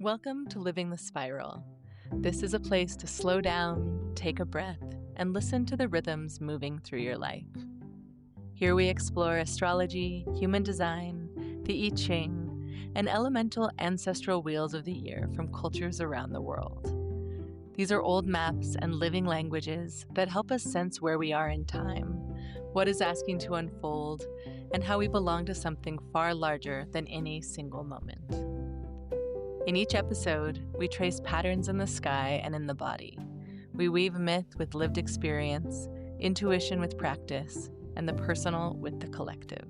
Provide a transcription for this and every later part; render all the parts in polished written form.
Welcome to Living the Spiral. This is a place to slow down, take a breath, and listen to the rhythms moving through your life. Here we explore astrology, human design, the I Ching, and elemental ancestral wheels of the year from cultures around the world. These are old maps and living languages that help us sense where we are in time, what is asking to unfold, and how we belong to something far larger than any single moment. In each episode, we trace patterns in the sky and in the body. We weave myth with lived experience, intuition with practice, and the personal with the collective.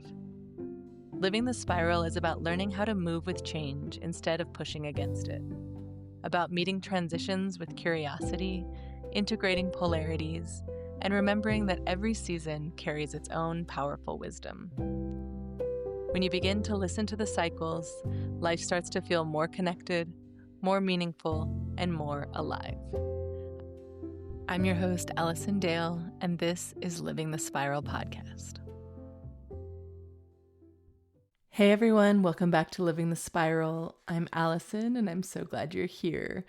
Living the Spiral is about learning how to move with change instead of pushing against it. About meeting transitions with curiosity, integrating polarities, and remembering that every season carries its own powerful wisdom. When you begin to listen to the cycles, life starts to feel more connected, more meaningful, and more alive. I'm your host, Alison Dale, and this is Living the Spiral podcast. Hey everyone, welcome back to Living the Spiral. I'm Alison, and I'm so glad you're here.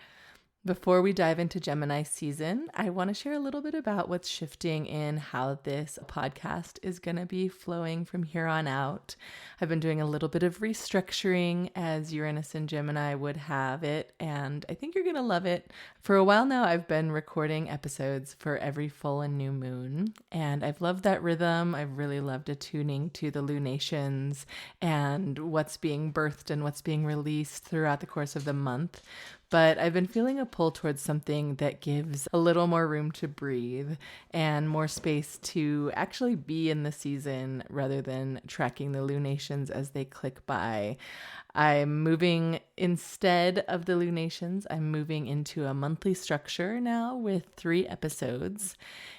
Before we dive into Gemini season, I want to share a little bit about what's shifting in how this podcast is going to be flowing from here on out. I've been doing a little bit of restructuring as Uranus and Gemini would have it, and I think you're going to love it. For a while now, I've been recording episodes for every full and new moon, and I've loved that rhythm. I've really loved attuning to the lunations and what's being birthed and what's being released throughout the course of the month. But I've been feeling a pull towards something that gives a little more room to breathe and more space to actually be in the season rather than tracking the lunations as they click by. I'm moving, instead of the lunations, I'm moving into a monthly structure now with 3 episodes.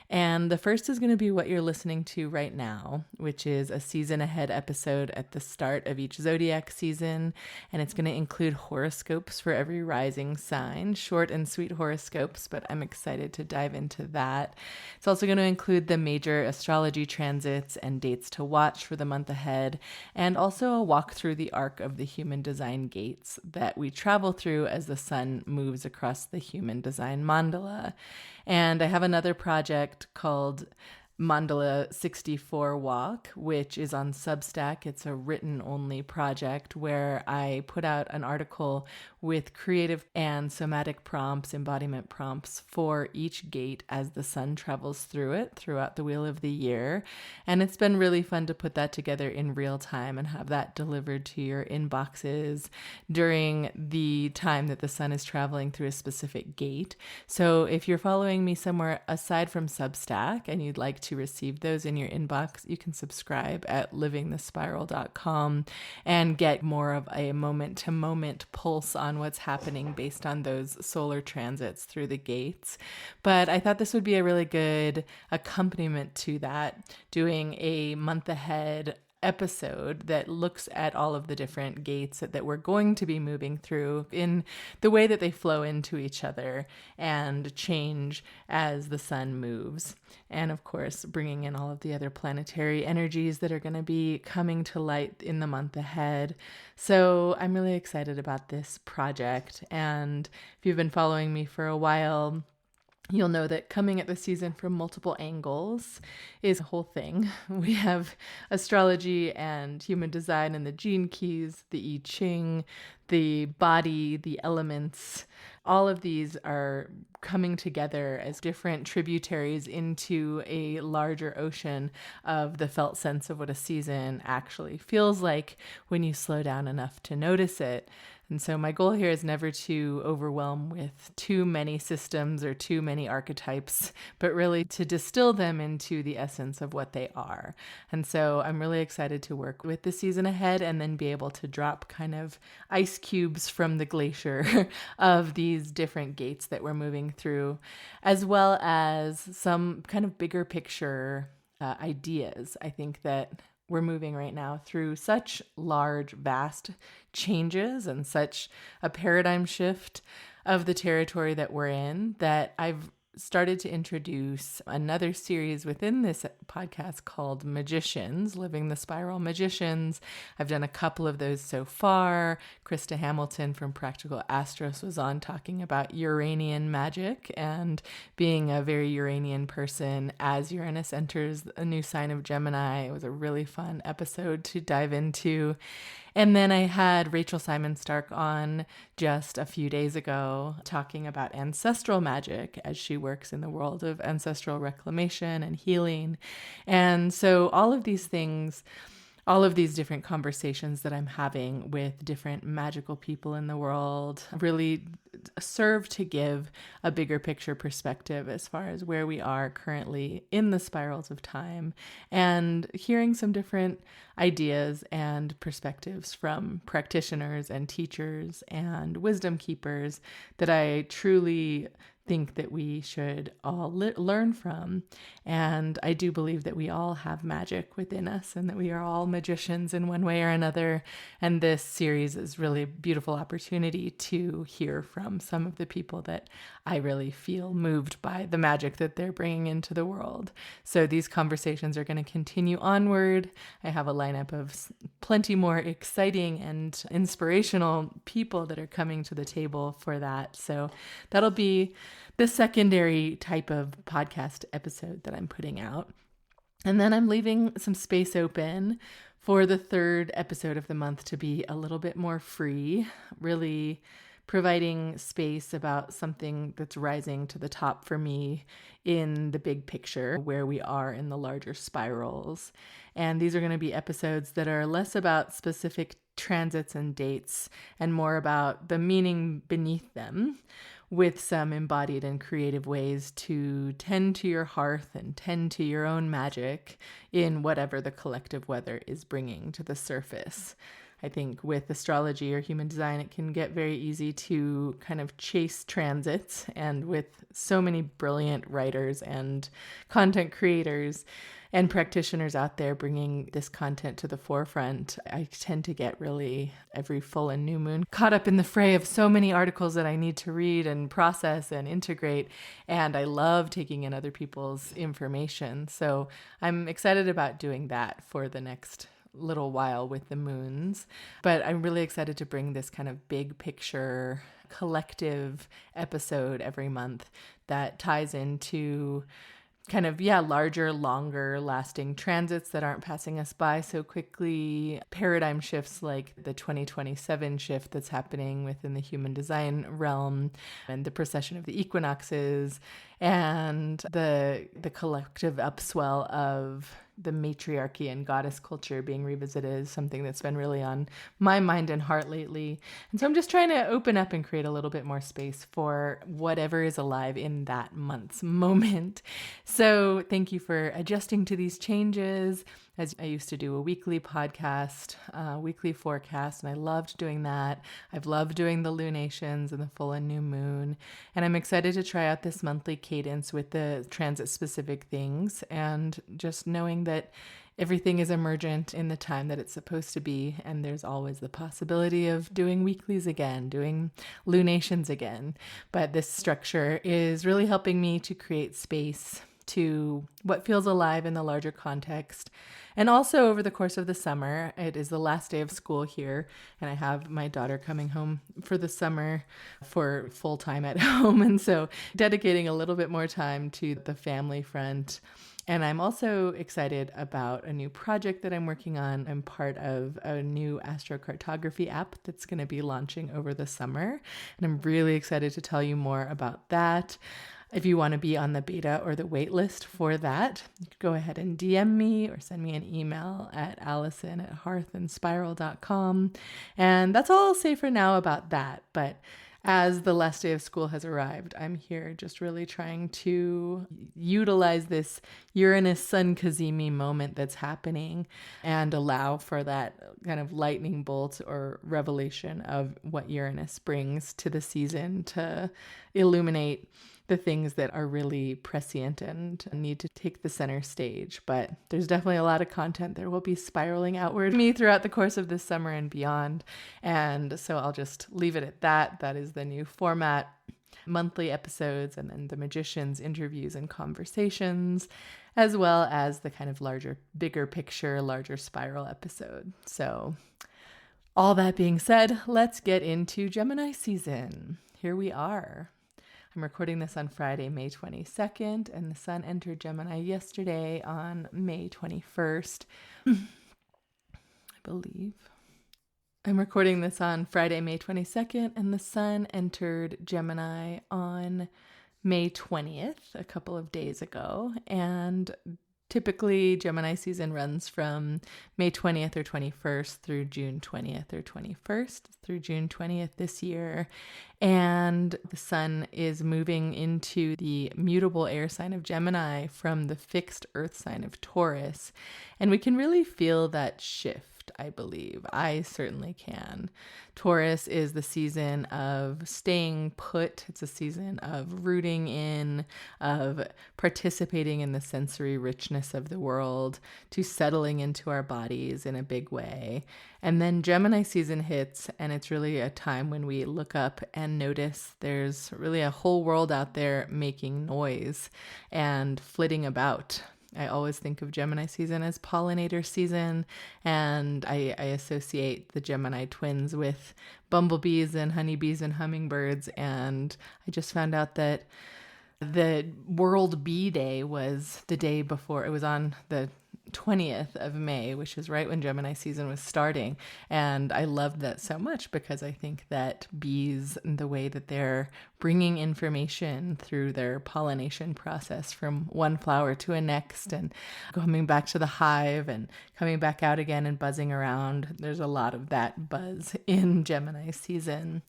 And the first is going to be what you're listening to right now, which is a season ahead episode at the start of each zodiac season. And it's going to include horoscopes for every rising sign, short and sweet horoscopes, but I'm excited to dive into that. It's also going to include the major astrology transits and dates to watch for the month ahead, and also a walk through the arc of the human design gates that we travel through as the sun moves across the human design mandala. And I have another project called Mandala 64 Walk, which is on Substack. It's a written-only project where I put out an article with creative and somatic prompts, embodiment prompts for each gate as the sun travels through it throughout the wheel of the year. And it's been really fun to put that together in real time and have that delivered to your inboxes during the time that the sun is traveling through a specific gate. So if you're following me somewhere aside from Substack and you'd like to receive those in your inbox, you can subscribe at livingthespiral.com and get more of a moment-to-moment pulse on what's happening based on those solar transits through the gates. But I thought this would be a really good accompaniment to that, doing a month ahead episode that looks at all of the different gates that we're going to be moving through in the way that they flow into each other and change as the sun moves. And of course, bringing in all of the other planetary energies that are going to be coming to light in the month ahead. So I'm really excited about this project. And if you've been following me for a while, you'll know that coming at the season from multiple angles is a whole thing. We have astrology and human design and the gene keys, the I Ching, the body, the elements. All of these are coming together as different tributaries into a larger ocean of the felt sense of what a season actually feels like when you slow down enough to notice it. And so my goal here is never to overwhelm with too many systems or too many archetypes, but really to distill them into the essence of what they are. And so I'm really excited to work with the season ahead and then be able to drop kind of ice cubes from the glacier of these different gates that we're moving through, as well as some kind of bigger picture ideas. I think that we're moving right now through such large, vast changes and such a paradigm shift of the territory that we're in that I've started to introduce another series within this podcast called Magicians, Living the Spiral Magicians. I've done a couple of those so far. Krista Hamilton from Practical Astros was on talking about Uranian magic and being a very Uranian person as Uranus enters a new sign of Gemini. It was a really fun episode to dive into. And then I had Rachel Simon Stark on just a few days ago talking about ancestral magic as she works in the world of ancestral reclamation and healing. And so all of these things, all of these different conversations that I'm having with different magical people in the world really serve to give a bigger picture perspective as far as where we are currently in the spirals of time, and hearing some different ideas and perspectives from practitioners and teachers and wisdom keepers that I truly think that we should all learn from. And I do believe that we all have magic within us and that we are all magicians in one way or another. And this series is really a beautiful opportunity to hear from some of the people that I really feel moved by the magic that they're bringing into the world. So these conversations are going to continue onward. I have a lineup of plenty more exciting and inspirational people that are coming to the table for that. So that'll be the secondary type of podcast episode that I'm putting out. And then I'm leaving some space open for the third episode of the month to be a little bit more free, really providing space about something that's rising to the top for me in the big picture, where we are in the larger spirals. And these are going to be episodes that are less about specific transits and dates and more about the meaning beneath them, with some embodied and creative ways to tend to your hearth and tend to your own magic in whatever the collective weather is bringing to the surface. I think with astrology or human design, it can get very easy to kind of chase transits. And with so many brilliant writers and content creators and practitioners out there bringing this content to the forefront, I tend to get really every full and new moon caught up in the fray of so many articles that I need to read and process and integrate. And I love taking in other people's information. So I'm excited about doing that for the next little while with the moons. But I'm really excited to bring this kind of big picture collective episode every month that ties into kind of, larger, longer lasting transits that aren't passing us by so quickly, paradigm shifts like the 2027 shift that's happening within the human design realm, and the precession of the equinoxes, and the collective upswell of the matriarchy and goddess culture being revisited is something that's been really on my mind and heart lately. And so I'm just trying to open up and create a little bit more space for whatever is alive in that month's moment. So thank you for adjusting to these changes. As I used to do a weekly podcast, weekly forecast, and I loved doing that. I've loved doing the lunations and the full and new moon. And I'm excited to try out this monthly cadence with the transit-specific things, and just knowing that everything is emergent in the time that it's supposed to be, and there's always the possibility of doing weeklies again, doing lunations again. But this structure is really helping me to create space to what feels alive in the larger context. And also over the course of the summer, it is the last day of school here, and I have my daughter coming home for the summer for full time at home. And so dedicating a little bit more time to the family front. And I'm also excited about a new project that I'm working on. I'm part of a new astrocartography app that's going to be launching over the summer. And I'm really excited to tell you more about that. If you want to be on the beta or the wait list for that, you can go ahead and DM me or send me an email at Alison@hearthandspiral.com. And that's all I'll say for now about that. But as the last day of school has arrived, I'm here just really trying to utilize this Uranus Sun Cazimi moment that's happening and allow for that kind of lightning bolt or revelation of what Uranus brings to the season to illuminate the things that are really prescient and need to take the center stage. But there's definitely a lot of content that will be spiraling outward me throughout the course of this summer and beyond. And so I'll just leave it at that. That is the new format. monthly episodes, and then the magician's interviews and conversations, as well as the kind of larger, bigger picture, larger spiral episode. So all that being said, let's get into Gemini season. Here we are. I'm recording this on Friday, May 22nd, and the sun entered Gemini yesterday on May 21st, I believe. I'm recording this on Friday, May 22nd, and the sun entered Gemini on May 20th, a couple of days ago. And typically, Gemini season runs from May 20th or 21st through June 20th or 21st through June 20th this year. And the sun is moving into the mutable air sign of Gemini from the fixed earth sign of Taurus. And we can really feel that shift, I believe. I certainly can. Taurus is the season of staying put. It's a season of rooting in, of participating in the sensory richness of the world, to settling into our bodies in a big way. And then Gemini season hits, and it's really a time when we look up and notice there's really a whole world out there making noise and flitting about. I always think of Gemini season as pollinator season, and I associate the Gemini twins with bumblebees and honeybees and hummingbirds. And I just found out that the World Bee Day was the day before. It was on the 20th of May, which is right when Gemini season was starting. And I loved that so much because I think that bees, the way that they're bringing information through their pollination process from one flower to a next and coming back to the hive and coming back out again and buzzing around, there's a lot of that buzz in Gemini season.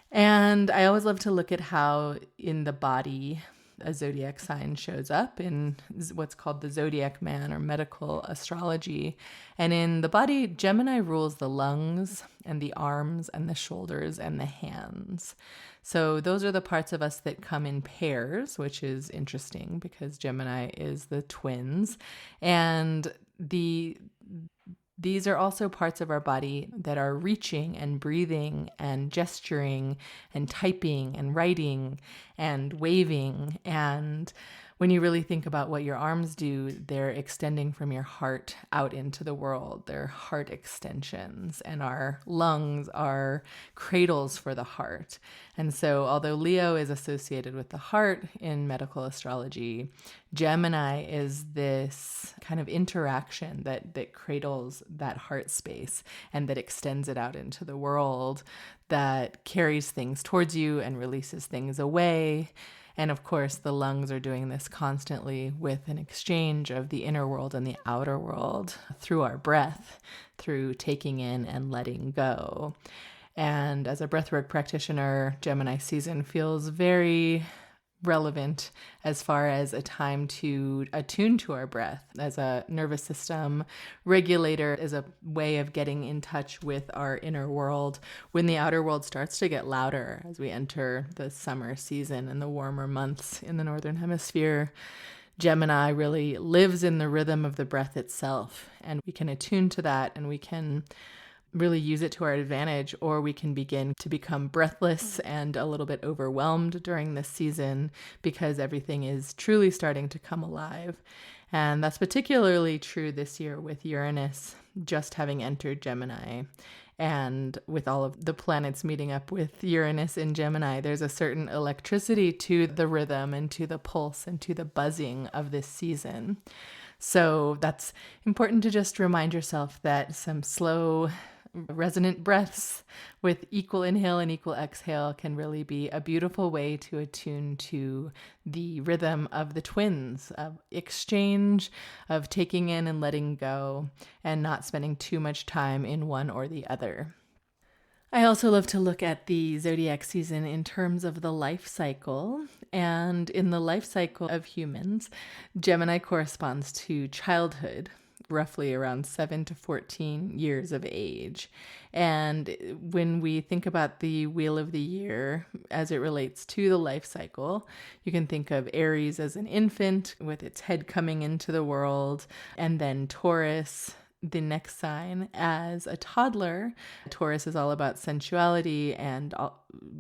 And I always love to look at how in the body a zodiac sign shows up in what's called the zodiac man or medical astrology. And in the body, Gemini rules the lungs and the arms and the shoulders and the hands. So those are the parts of us that come in pairs, which is interesting because Gemini is the twins. And these are also parts of our body that are reaching and breathing and gesturing and typing and writing and waving. And when you really think about what your arms do, they're extending from your heart out into the world. They're heart extensions, and our lungs are cradles for the heart. And so although Leo is associated with the heart in medical astrology, Gemini is this kind of interaction that cradles that heart space and that extends it out into the world, that carries things towards you and releases things away. And of course, the lungs are doing this constantly with an exchange of the inner world and the outer world through our breath, through taking in and letting go. And as a breathwork practitioner, Gemini season feels very relevant as far as a time to attune to our breath. As a nervous system regulator, is a way of getting in touch with our inner world when the outer world starts to get louder as we enter the summer season and the warmer months in the Northern Hemisphere. Gemini really lives in the rhythm of the breath itself, and we can attune to that, and we can really use it to our advantage, or we can begin to become breathless and a little bit overwhelmed during this season because everything is truly starting to come alive. And that's particularly true this year with Uranus just having entered Gemini. And with all of the planets meeting up with Uranus in Gemini, there's a certain electricity to the rhythm and to the pulse and to the buzzing of this season. So that's important to just remind yourself that some slow, resonant breaths with equal inhale and equal exhale can really be a beautiful way to attune to the rhythm of the twins, of exchange, of taking in and letting go, and not spending too much time in one or the other. I also love to look at the zodiac season in terms of the life cycle. And in the life cycle of humans, Gemini corresponds to childhood, roughly around 7 to 14 years of age. And when we think about the wheel of the year as it relates to the life cycle, you can think of Aries as an infant with its head coming into the world, and then Taurus, the next sign, as a toddler. Taurus is all about sensuality and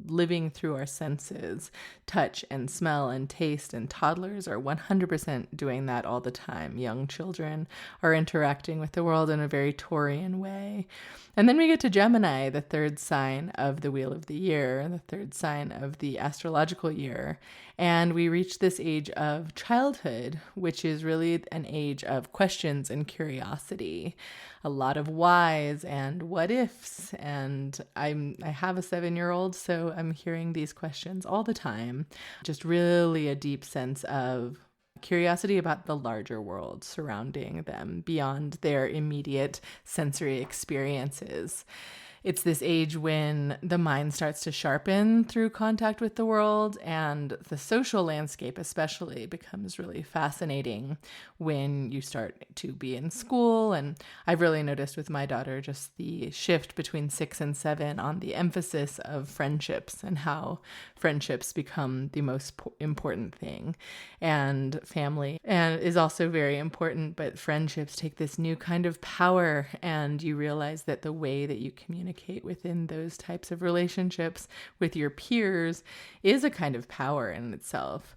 living through our senses, touch and smell and taste, and toddlers are 100% doing that all the time. Young children are interacting with the world in a very Taurian way. And then we get to Gemini, the third sign of the wheel of the year, the third sign of the astrological year. And we reach this age of childhood, which is really an age of questions and curiosity. A lot of whys and what ifs. And I have a 7-year-old, so I'm hearing these questions all the time. Just really a deep sense of curiosity about the larger world surrounding them beyond their immediate sensory experiences. It's this age when the mind starts to sharpen through contact with the world, and the social landscape especially becomes really fascinating when you start to be in school. And I've really noticed with my daughter just the shift between 6 and 7 on the emphasis of friendships and how friendships become the most important thing. And family and is also very important, but friendships take this new kind of power, and you realize that the way that you communicate within those types of relationships with your peers is a kind of power in itself.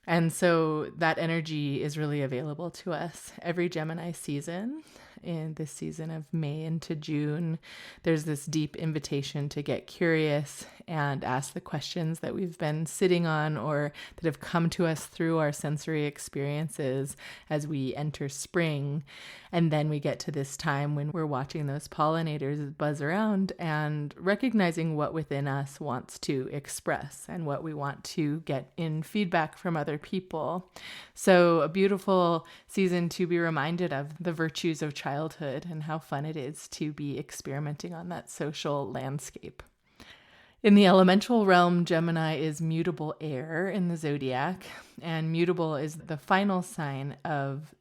And so that energy is really available to us every Gemini season. In this season of May into June, there's this deep invitation to get curious and ask the questions that we've been sitting on or that have come to us through our sensory experiences as we enter spring. And then we get to this time when we're watching those pollinators buzz around and recognizing what within us wants to express and what we want to get in feedback from other people. So a beautiful season to be reminded of the virtues of childhood and how fun it is to be experimenting on that social landscape. In the elemental realm, Gemini is mutable air in the zodiac, and mutable is the final sign of,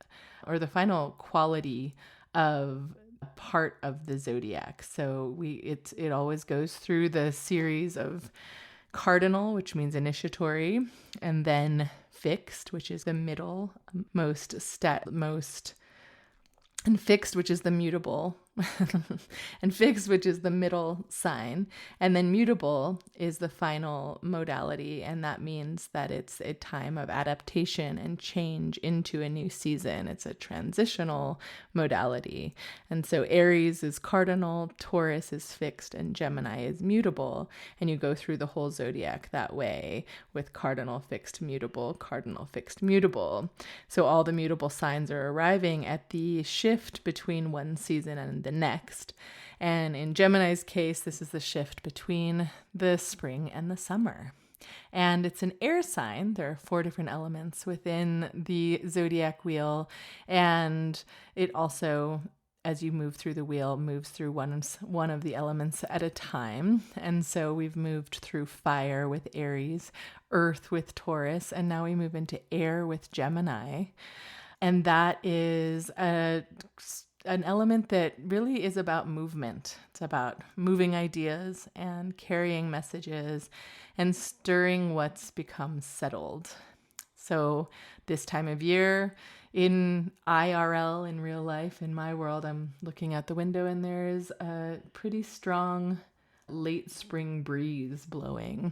or the final quality of part of the zodiac. So it always goes through the series of cardinal, which means initiatory, and then fixed, which is the middle, and fixed, which is the mutable, and fixed, which is the middle sign. And then mutable is the final modality. And that means that it's a time of adaptation and change into a new season. It's a transitional modality. And so Aries is cardinal, Taurus is fixed, and Gemini is mutable. And you go through the whole zodiac that way with cardinal, fixed, mutable, cardinal, fixed, mutable. So all the mutable signs are arriving at the shift between one season and the next. And in Gemini's case, this is the shift between the spring and the summer. And it's an air sign. There are 4 different elements within the zodiac wheel. And it also, as you move through the wheel, moves through one of the elements at a time. And so we've moved through fire with Aries, earth with Taurus, and now we move into air with Gemini. And that is an element that really is about movement. It's about moving ideas and carrying messages and stirring what's become settled. So this time of year, in IRL, in real life, in my world, I'm looking out the window and there's a pretty strong late spring breeze blowing.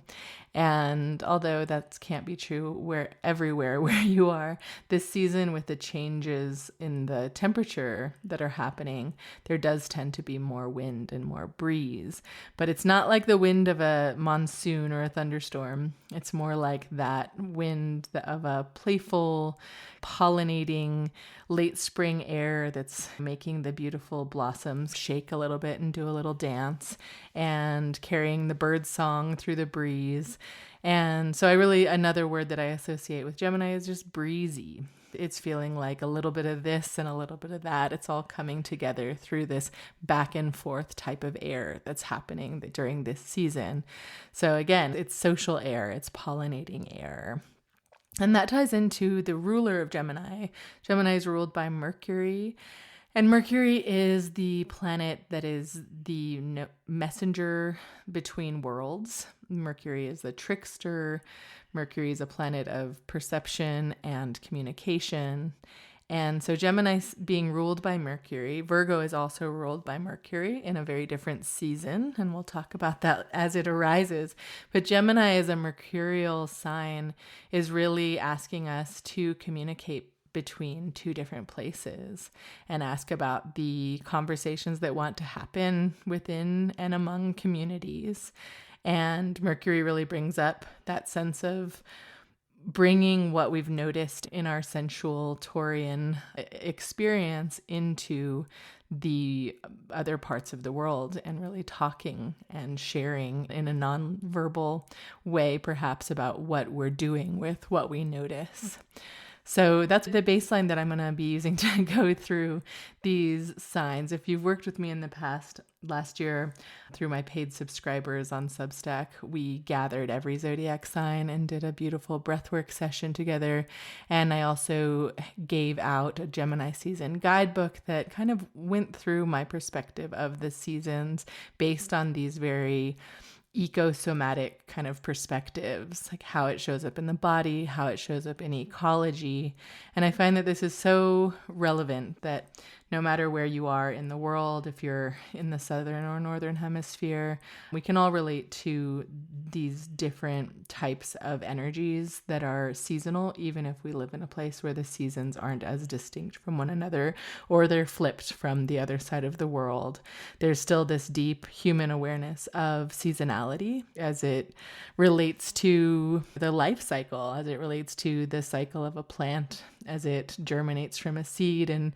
And although that can't be true everywhere where you are, this season with the changes in the temperature that are happening, there does tend to be more wind and more breeze. But it's not like the wind of a monsoon or a thunderstorm. It's more like that wind of a playful, pollinating late spring air that's making the beautiful blossoms shake a little bit and do a little dance, and carrying the bird song through the breeze. And so another word that I associate with Gemini is just breezy. It's feeling like a little bit of this and a little bit of that. It's all coming together through this back and forth type of air that's happening during this season. So again, it's social air, it's pollinating air. And that ties into the ruler of Gemini. Gemini is ruled by Mercury. And Mercury is the planet that is the messenger between worlds. Mercury is the trickster. Mercury is a planet of perception and communication. And so Gemini being ruled by Mercury, Virgo is also ruled by Mercury in a very different season. And we'll talk about that as it arises. But Gemini as a mercurial sign is really asking us to communicate between two different places and ask about the conversations that want to happen within and among communities. And Mercury really brings up that sense of bringing what we've noticed in our sensual Taurian experience into the other parts of the world and really talking and sharing in a non-verbal way, perhaps, about what we're doing with what we notice. So that's the baseline that I'm going to be using to go through these signs. If you've worked with me in the past, last year through my paid subscribers on Substack, we gathered every zodiac sign and did a beautiful breathwork session together. And I also gave out a Gemini season guidebook that kind of went through my perspective of the seasons based on these very ecosomatic kind of perspectives, like how it shows up in the body, how it shows up in ecology. And I find that this is so relevant that no matter where you are in the world, if you're in the southern or northern hemisphere, we can all relate to these different types of energies that are seasonal, even if we live in a place where the seasons aren't as distinct from one another or they're flipped from the other side of the world. There's still this deep human awareness of seasonality as it relates to the life cycle, as it relates to the cycle of a plant, as it germinates from a seed and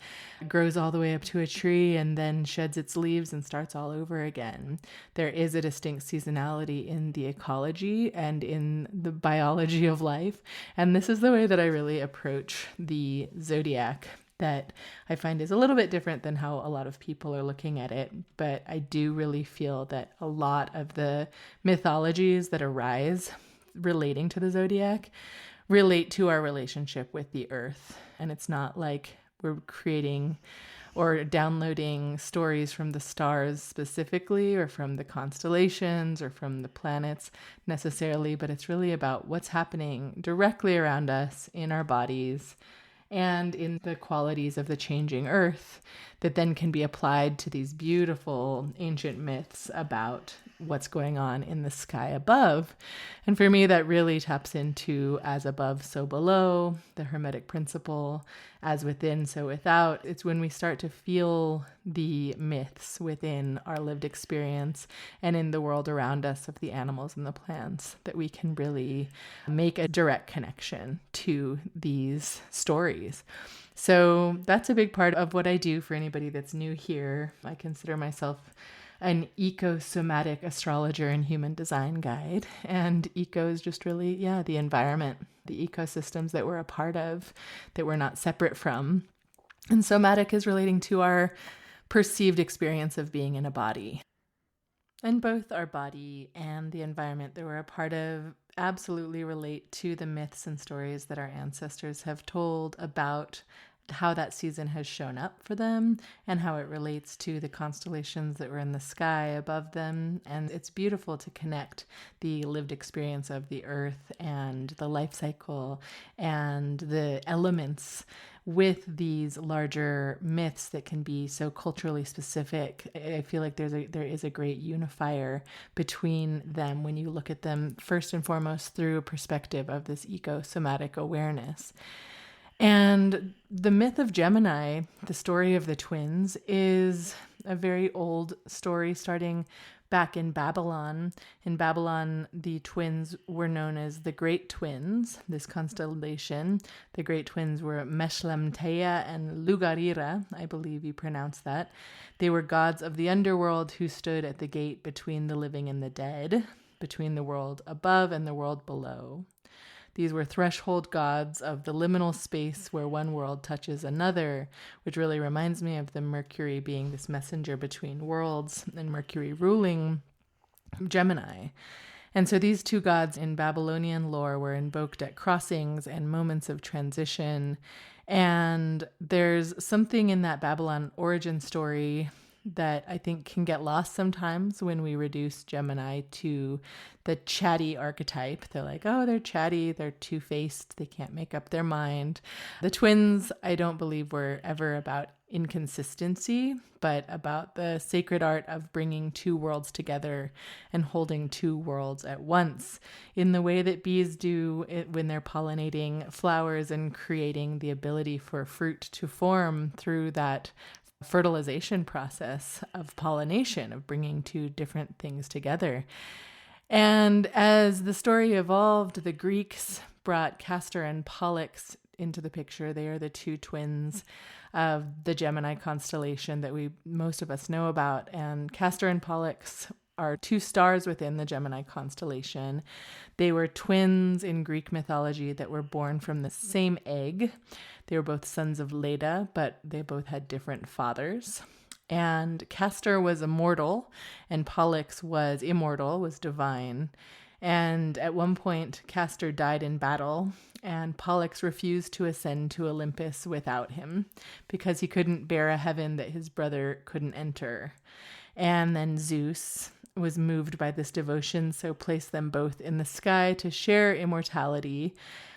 grows all the way up to a tree and then sheds its leaves and starts all over again. There is a distinct seasonality in the ecology and in the biology of life. And this is the way that I really approach the zodiac, that I find is a little bit different than how a lot of people are looking at it. But I do really feel that a lot of the mythologies that arise relating to the zodiac relate to our relationship with the earth. And it's not like we're creating or downloading stories from the stars specifically, or from the constellations, or from the planets necessarily, but it's really about what's happening directly around us in our bodies and in the qualities of the changing earth that then can be applied to these beautiful ancient myths about what's going on in the sky above. And for me, that really taps into as above, so below, the Hermetic principle, as within, so without. It's when we start to feel the myths within our lived experience and in the world around us of the animals and the plants that we can really make a direct connection to these stories. So that's a big part of what I do for anybody that's new here. I consider myself an ecosomatic astrologer and human design guide. And eco is just really, the environment, the ecosystems that we're a part of, that we're not separate from. And somatic is relating to our perceived experience of being in a body. And both our body and the environment that we're a part of absolutely relate to the myths and stories that our ancestors have told about how that season has shown up for them and how it relates to the constellations that were in the sky above them. And it's beautiful to connect the lived experience of the earth and the life cycle and the elements with these larger myths that can be so culturally specific. I feel like there is a great unifier between them when you look at them first and foremost through a perspective of this ecosomatic awareness. And the myth of Gemini, the story of the twins, is a very old story starting back in Babylon. In Babylon, the twins were known as the Great Twins, this constellation. The Great Twins were Meshlemteia and Lugarira, I believe you pronounce that. They were gods of the underworld who stood at the gate between the living and the dead, between the world above and the world below. These were threshold gods of the liminal space where one world touches another, which really reminds me of the Mercury being this messenger between worlds and Mercury ruling Gemini. And so these two gods in Babylonian lore were invoked at crossings and moments of transition. And there's something in that Babylon origin story that I think can get lost sometimes when we reduce Gemini to the chatty archetype. They're like, oh, they're chatty, they're two-faced, they can't make up their mind. The twins, I don't believe, were ever about inconsistency, but about the sacred art of bringing two worlds together and holding two worlds at once in the way that bees do it when they're pollinating flowers and creating the ability for fruit to form through that fertilization process of pollination, of bringing two different things together. And as the story evolved, the Greeks brought Castor and Pollux into the picture. They are the two twins of the Gemini constellation that most of us know about. And Castor and Pollux are two stars within the Gemini constellation. They were twins in Greek mythology that were born from the same egg. They were both sons of Leda, but they both had different fathers. And Castor was immortal, and Pollux was immortal, was divine. And at one point, Castor died in battle, and Pollux refused to ascend to Olympus without him because he couldn't bear a heaven that his brother couldn't enter. And then Zeus was moved by this devotion, so placed them both in the sky to share immortality,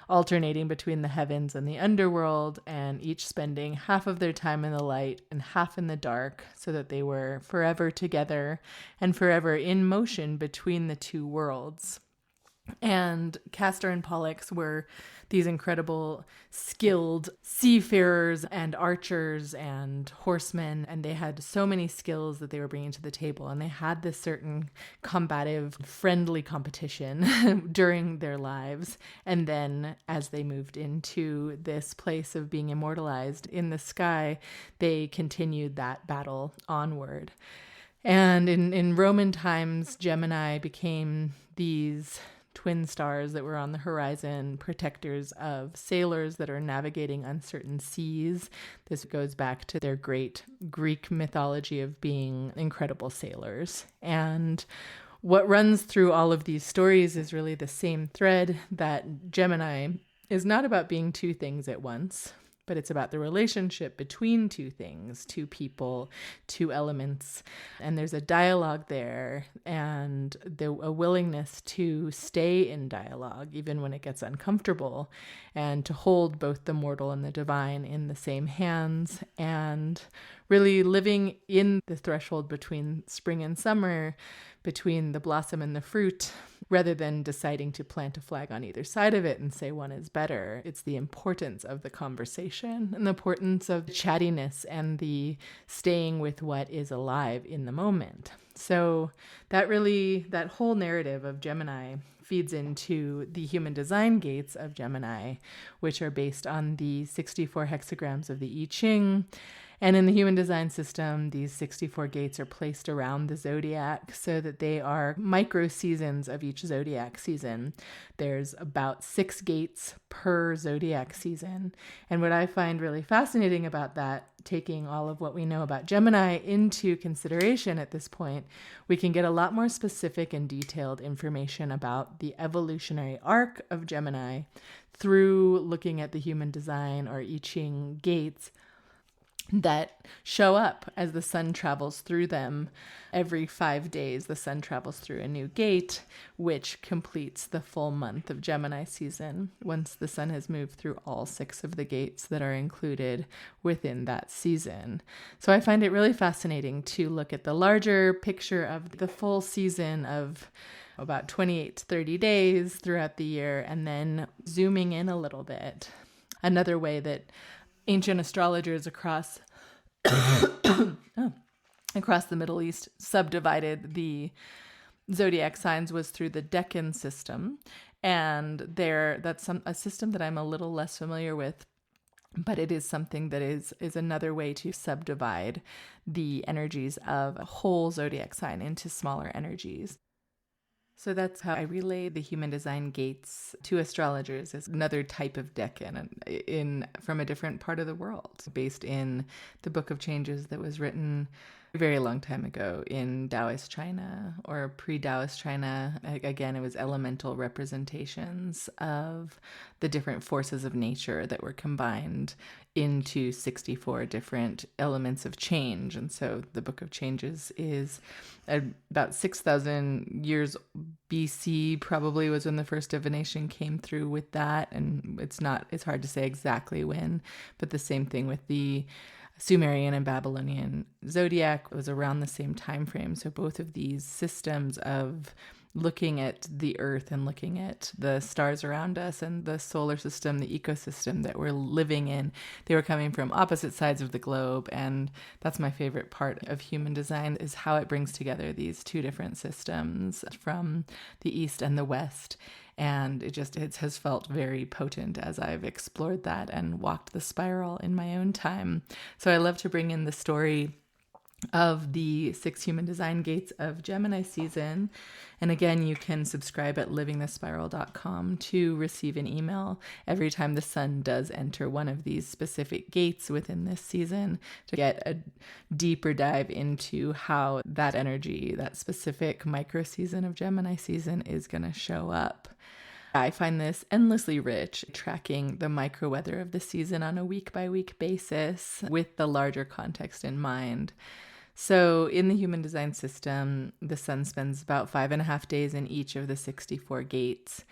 alternating between the heavens and the underworld, and each spending half of their time in the light and half in the dark, so that they were forever together and forever in motion between the two worlds. And Castor and Pollux were these incredible skilled seafarers and archers and horsemen, and they had so many skills that they were bringing to the table, and they had this certain combative, friendly competition during their lives. And then as they moved into this place of being immortalized in the sky, they continued that battle onward. And in Roman times, Gemini became these twin stars that were on the horizon, protectors of sailors that are navigating uncertain seas. This goes back to their great Greek mythology of being incredible sailors. And what runs through all of these stories is really the same thread, that Gemini is not about being two things at once, but it's about the relationship between two things, two people, two elements. And there's a dialogue there, and a willingness to stay in dialogue, even when it gets uncomfortable, and to hold both the mortal and the divine in the same hands, and really living in the threshold between spring and summer, between the blossom and the fruit, rather than deciding to plant a flag on either side of it and say one is better. It's the importance of the conversation and the importance of chattiness and the staying with what is alive in the moment. So that whole narrative of Gemini feeds into the human design gates of Gemini, which are based on the 64 hexagrams of the I Ching. And in the human design system, these 64 gates are placed around the zodiac so that they are micro seasons of each zodiac season. There's about 6 gates per zodiac season. And what I find really fascinating about that, taking all of what we know about Gemini into consideration at this point, we can get a lot more specific and detailed information about the evolutionary arc of Gemini through looking at the human design or I Ching gates that show up as the sun travels through them. Every 5 days, the sun travels through a new gate, which completes the full month of Gemini season once the sun has moved through all 6 of the gates that are included within that season. So I find it really fascinating to look at the larger picture of the full season of about 28 to 30 days throughout the year, and then zooming in a little bit. Another way that ancient astrologers across across the Middle East subdivided the zodiac signs was through the Decan system. And that's a system that I'm a little less familiar with, but it is something that is another way to subdivide the energies of a whole zodiac sign into smaller energies. So that's how I relay the human design gates to astrologers as another type of decan from a different part of the world, based in the Book of Changes that was written a very long time ago in Taoist China or pre-Taoist China. Again, it was elemental representations of the different forces of nature that were combined into 64 different elements of change. And so the Book of Changes is about 6,000 years BC probably was when the first divination came through with that. And it's hard to say exactly when, but the same thing with the Sumerian and Babylonian zodiac was around the same time frame. So both of these systems of looking at the earth and looking at the stars around us and the solar system, the ecosystem that we're living in, they were coming from opposite sides of the globe. And that's my favorite part of human design, is how it brings together these two different systems from the East and the West. And it has felt very potent as I've explored that and walked the spiral in my own time. So I love to bring in the story of the 6 human design gates of Gemini season. And again, you can subscribe at livingthespiral.com to receive an email every time the sun does enter one of these specific gates within this season, to get a deeper dive into how that energy, that specific micro season of Gemini season, is going to show up. I find this endlessly rich, tracking the micro weather of the season on a week-by-week basis with the larger context in mind. So in the human design system, the sun spends about 5.5 days in each of the 64 gates.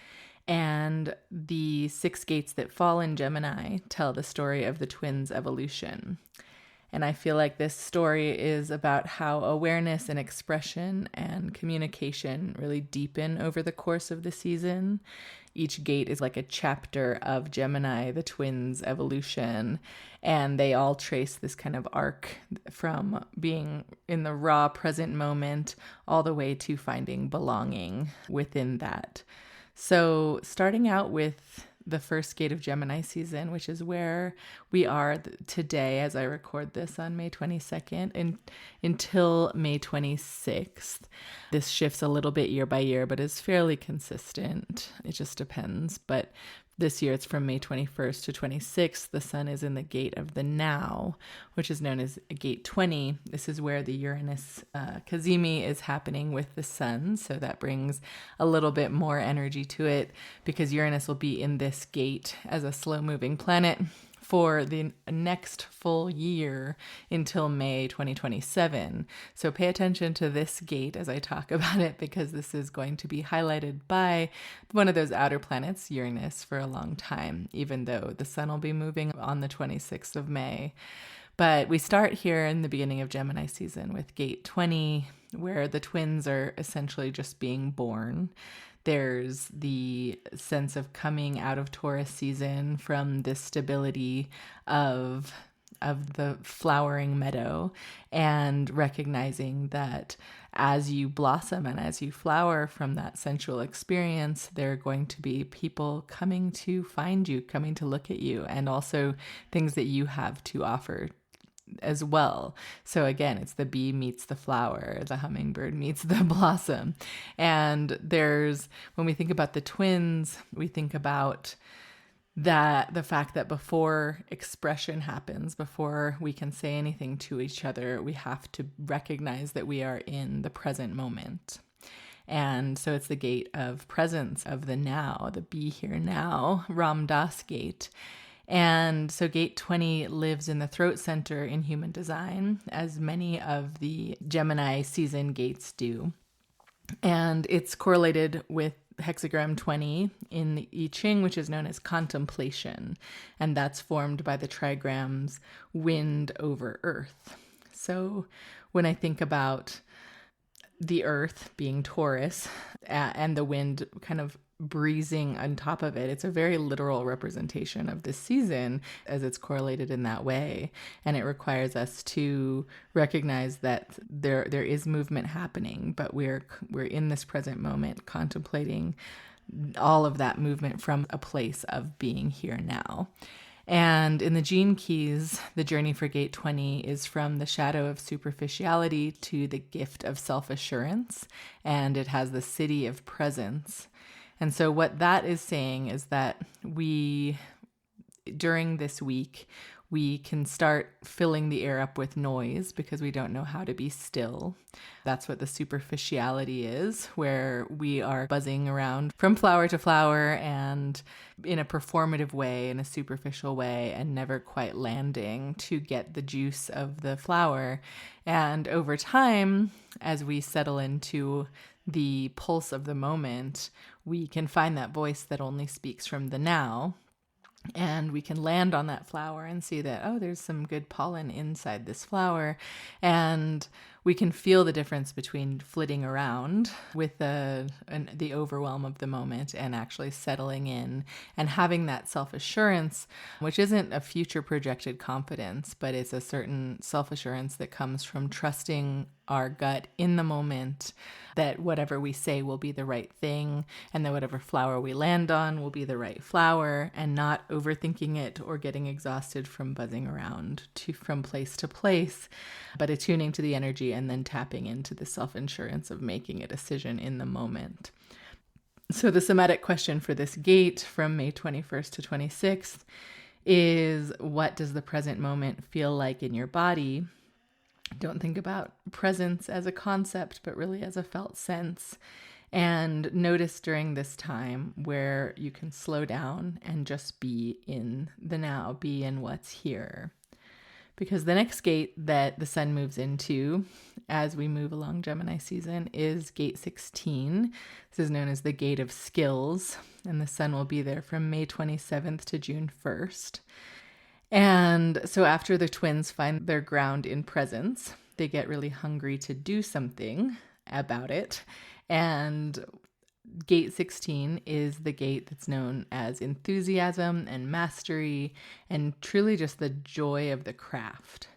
And the 6 gates that fall in Gemini tell the story of the twins' evolution. And I feel like this story is about how awareness and expression and communication really deepen over the course of the season. Each gate is like a chapter of Gemini, the twins' evolution, and they all trace this kind of arc from being in the raw present moment all the way to finding belonging within that. So starting out with the first gate of Gemini season, which is where we are today as I record this on May 22nd and until May 26th. This shifts a little bit year by year, but is fairly consistent. It just depends. But this year it's from May 21st to 26th. The sun is in the gate of the now, which is known as gate 20. This is where the Uranus Cazimi is happening with the sun. So that brings a little bit more energy to it, because Uranus will be in this gate as a slow moving planet for the next full year until May 2027. So pay attention to this gate as I talk about it, because this is going to be highlighted by one of those outer planets, Uranus, for a long time, even though the sun will be moving on the 26th of May. But we start here in the beginning of Gemini season with gate 20, where the twins are essentially just being born. There's the sense of coming out of Taurus season from this stability of the flowering meadow, and recognizing that as you blossom and as you flower from that sensual experience, there are going to be people coming to find you, coming to look at you, and also things that you have to offer as well. So again, it's the bee meets the flower, the hummingbird meets the blossom. And when we think about the twins, we think about that the fact that before expression happens, before we can say anything to each other, we have to recognize that we are in the present moment. And so it's the gate of presence, of the now, the be here now, Ram Dass gate. And so gate 20 lives in the throat center in human design, as many of the Gemini season gates do. And it's correlated with hexagram 20 in the I Ching, which is known as contemplation. And that's formed by the trigrams wind over earth. So when I think about the earth being Taurus and the wind kind of breezing on top of it, it's a very literal representation of this season, as it's correlated in that way. And it requires us to recognize that there is movement happening, but we're in this present moment contemplating all of that movement from a place of being here now. And in the gene keys, the journey for gate 20 is from the shadow of superficiality to the gift of self-assurance, and it has the city of presence. And so what that is saying is that during this week, we can start filling the air up with noise because we don't know how to be still. That's what the superficiality is, where we are buzzing around from flower to flower and in a performative way, in a superficial way, and never quite landing to get the juice of the flower. And over time, as we settle into the pulse of the moment, we can find that voice that only speaks from the now. And we can land on that flower and see that, oh, there's some good pollen inside this flower. And we can feel the difference between flitting around with the overwhelm of the moment and actually settling in and having that self-assurance, which isn't a future projected confidence, but it's a certain self-assurance that comes from trusting our gut in the moment, that whatever we say will be the right thing, and that whatever flower we land on will be the right flower, and not overthinking it or getting exhausted from buzzing around from place to place, but attuning to the energy and then tapping into the self-assurance of making a decision in the moment. So the somatic question for this gate from May 21st to 26th is, what does the present moment feel like in your body? Don't think about presence as a concept, but really as a felt sense. And notice during this time where you can slow down and just be in the now, be in what's here. Because the next gate that the sun moves into as we move along Gemini season is gate 16. This is known as the gate of skills, and the sun will be there from May 27th to June 1st. And so after the twins find their ground in presence, they get really hungry to do something about it. And gate 16 is the gate that's known as enthusiasm and mastery and truly just the joy of the craft.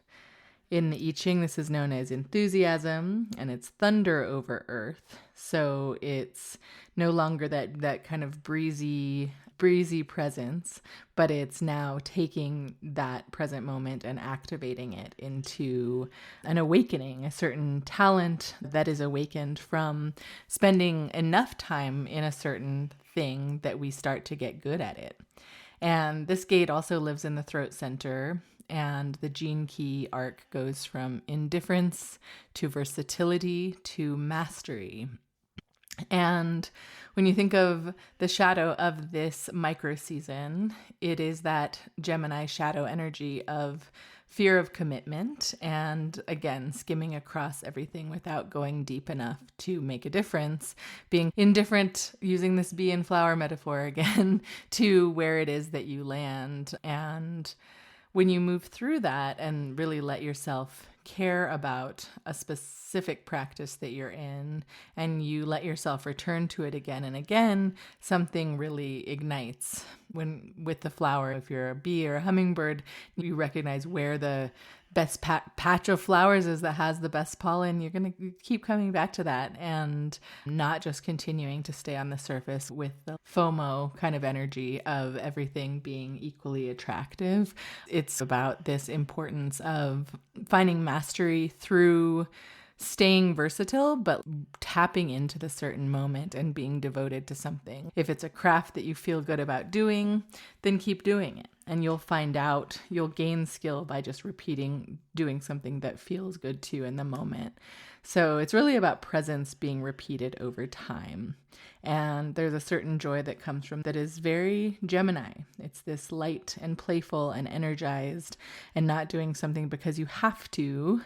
In the I Ching, this is known as enthusiasm, and it's thunder over earth. So it's no longer that kind of breezy presence, but it's now taking that present moment and activating it into an awakening, a certain talent that is awakened from spending enough time in a certain thing that we start to get good at it. And this gate also lives in the throat center, and the gene key arc goes from indifference to versatility to mastery. And when you think of the shadow of this micro season, it is that Gemini shadow energy of fear of commitment and, again, skimming across everything without going deep enough to make a difference, being indifferent, using this bee and flower metaphor again, to where it is that you land. And when you move through that and really let yourself care about a specific practice that you're in, and you let yourself return to it again and again, something really ignites. When with the flower, if you're a bee or a hummingbird, you recognize where the best patch of flowers is that has the best pollen. You're going to keep coming back to that and not just continuing to stay on the surface with the FOMO kind of energy of everything being equally attractive. It's about this importance of finding mastery through staying versatile, but tapping into the certain moment and being devoted to something. If it's a craft that you feel good about doing, then keep doing it. And you'll find out, you'll gain skill by just repeating, doing something that feels good to you in the moment. So it's really about presence being repeated over time. And there's a certain joy that comes from that is very Gemini. It's this light and playful and energized, and not doing something because you have to,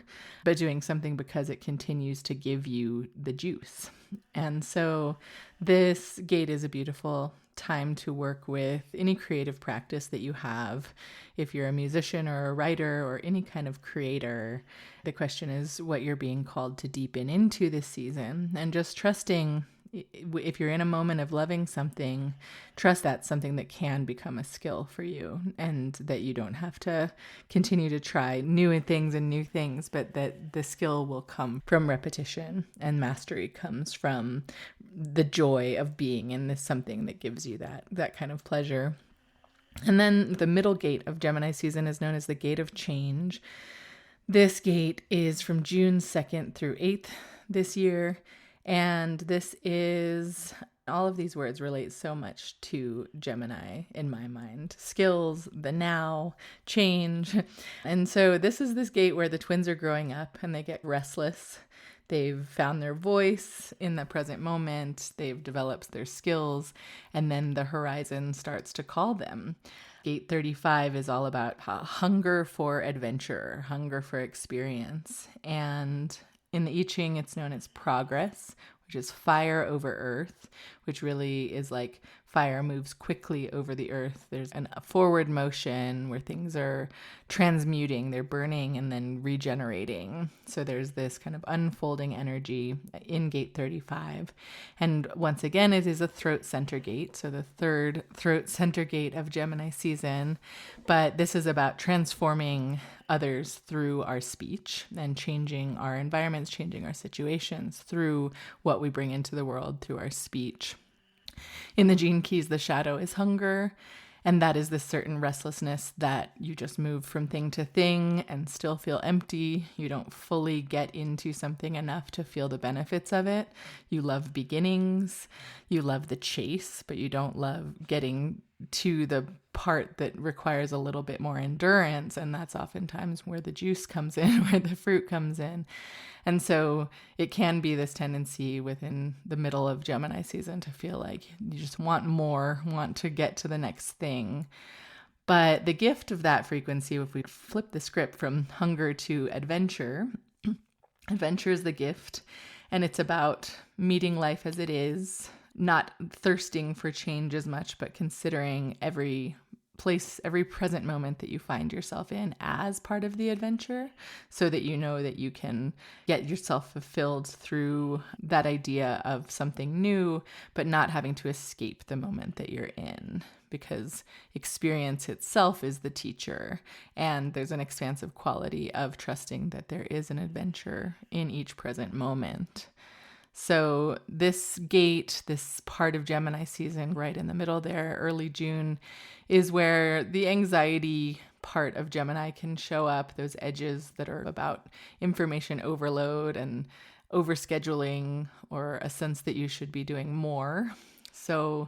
but doing something because it continues to give you the juice. And so this gate is a beautiful time to work with any creative practice that you have. If you're a musician or a writer or any kind of creator, the question is what you're being called to deepen into this season, and just trusting. If you're in a moment of loving something, trust that's something that can become a skill for you, and that you don't have to continue to try new things, but that the skill will come from repetition, and mastery comes from the joy of being in this something that gives you that kind of pleasure. And then the middle gate of Gemini season is known as the gate of change. This gate is from June 2nd through 8th this year. And this is All of these words relate so much to Gemini in my mind. Skills, the now, change. And so this is this gate where the twins are growing up and they get restless. They've found their voice in the present moment. They've developed their skills. And then the horizon starts to call them. Gate 35 is all about hunger for adventure, hunger for experience. And in the I Ching, it's known as progress, which is fire over earth, which really is like fire moves quickly over the earth. There's a forward motion where things are transmuting, they're burning and then regenerating. So there's this kind of unfolding energy in gate 35. And once again, it is a throat center gate. So the third throat center gate of Gemini season. But this is about transforming others through our speech and changing our environments, changing our situations through what we bring into the world through our speech. In the gene keys, the shadow is hunger, and that is this certain restlessness that you just move from thing to thing and still feel empty. You don't fully get into something enough to feel the benefits of it. You love beginnings, you love the chase, but you don't love getting to the part that requires a little bit more endurance. And that's oftentimes where the juice comes in, where the fruit comes in. And so it can be this tendency within the middle of Gemini season to feel like you just want more, want to get to the next thing. But the gift of that frequency, if we flip the script from hunger to adventure, adventure is the gift. And it's about meeting life as it is, not thirsting for change as much, but considering every place, every present moment that you find yourself in as part of the adventure, so that you know that you can get yourself fulfilled through that idea of something new, but not having to escape the moment that you're in, because experience itself is the teacher. And there's an expansive quality of trusting that there is an adventure in each present moment. So this gate, this part of Gemini season, right in the middle there, early June, is where the anxiety part of Gemini can show up, those edges that are about information overload and overscheduling, or a sense that you should be doing more. So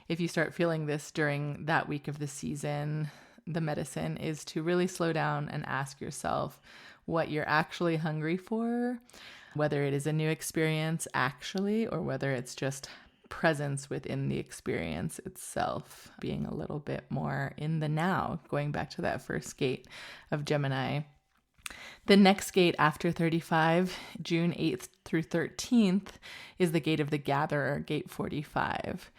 if you start feeling this during that week of the season, the medicine is to really slow down and ask yourself what you're actually hungry for, whether it is a new experience actually, or whether it's just presence within the experience itself, being a little bit more in the now, going back to that first gate of Gemini. The next gate after 35, June 8th through 13th, is the gate of the gatherer, gate 45.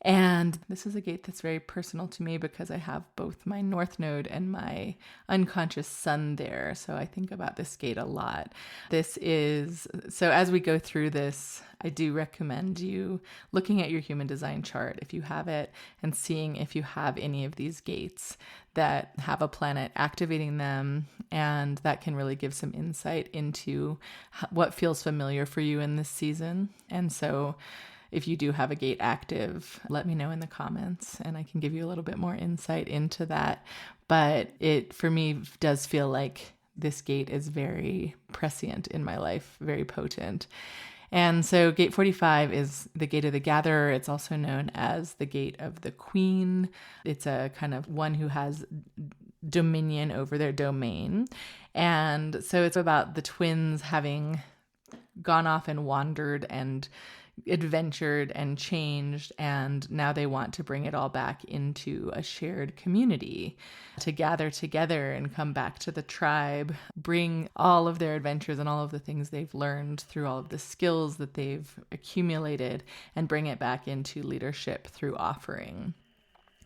And this is a gate that's very personal to me because I have both my North Node and my unconscious sun there. So I think about this gate a lot. So as we go through this, I do recommend you looking at your human design chart if you have it, and seeing if you have any of these gates that have a planet activating them. And that can really give some insight into what feels familiar for you in this season. And so if you do have a gate active, let me know in the comments and I can give you a little bit more insight into that. But it, for me, does feel like this gate is very prescient in my life, very potent. And so gate 45 is the gate of the gatherer. It's also known as the gate of the queen. It's a kind of one who has dominion over their domain. And so it's about the twins having gone off and wandered and adventured and changed, and now they want to bring it all back into a shared community, to gather together and come back to the tribe, bring all of their adventures and all of the things they've learned through all of the skills that they've accumulated, and bring it back into leadership through offering.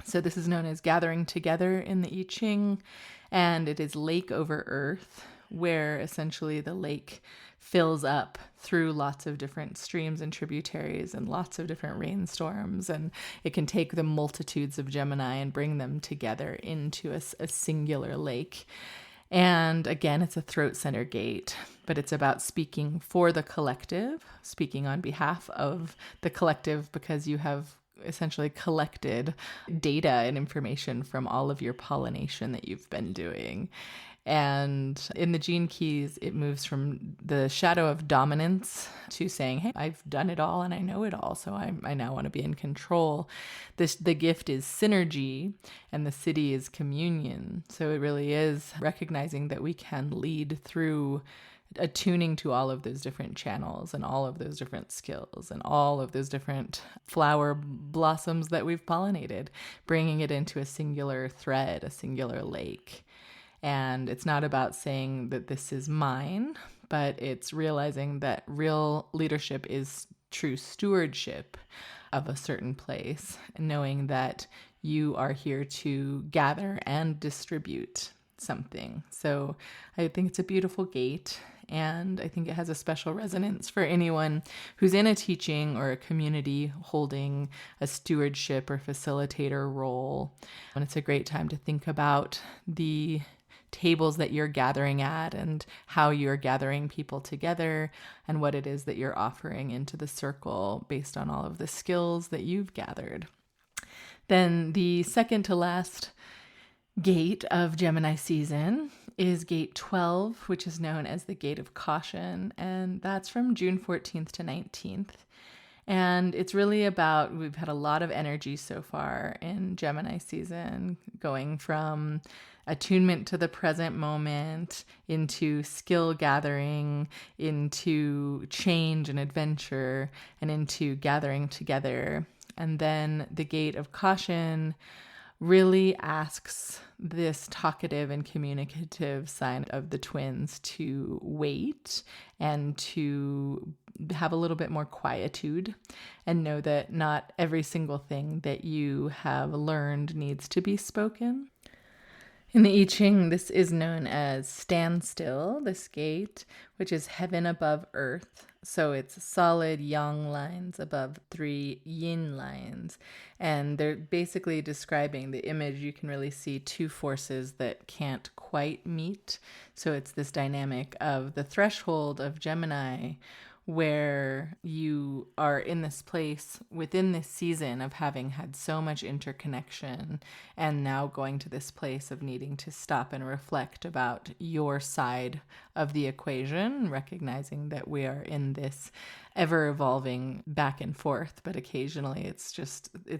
So this is known as gathering together in the I Ching, and it is lake over earth, where essentially the lake fills up through lots of different streams and tributaries and lots of different rainstorms. And it can take the multitudes of Gemini and bring them together into a singular lake. And again, it's a throat center gate, but it's about speaking for the collective, speaking on behalf of the collective, because you have essentially collected data and information from all of your pollination that you've been doing. And in the gene keys, it moves from the shadow of dominance to saying, hey, I've done it all and I know it all, so I now want to be in control. The gift is synergy, and the city is communion. So it really is recognizing that we can lead through attuning to all of those different channels and all of those different skills and all of those different flower blossoms that we've pollinated, bringing it into a singular thread, a singular lake. And it's not about saying that this is mine, but it's realizing that real leadership is true stewardship of a certain place, knowing that you are here to gather and distribute something. So I think it's a beautiful gate, and I think it has a special resonance for anyone who's in a teaching or a community holding a stewardship or facilitator role. And it's a great time to think about the tables that you're gathering at and how you're gathering people together and what it is that you're offering into the circle based on all of the skills that you've gathered. Then the second to last gate of Gemini season is gate 12, which is known as the gate of caution, and that's from June 14th to 19th. And it's really about, we've had a lot of energy so far in Gemini season, going from attunement to the present moment, into skill gathering, into change and adventure, and into gathering together. And then the gate of caution really asks this talkative and communicative sign of the twins to wait and to have a little bit more quietude and know that not every single thing that you have learned needs to be spoken. In the I Ching, this is known as standstill, this gate, which is heaven above earth. So it's solid yang lines above 3 yin lines. And they're basically describing the image. You can really see two forces that can't quite meet. So it's this dynamic of the threshold of Gemini, where you are in this place within this season of having had so much interconnection and now going to this place of needing to stop and reflect about your side of the equation, recognizing that we are in this ever-evolving back and forth, but occasionally it's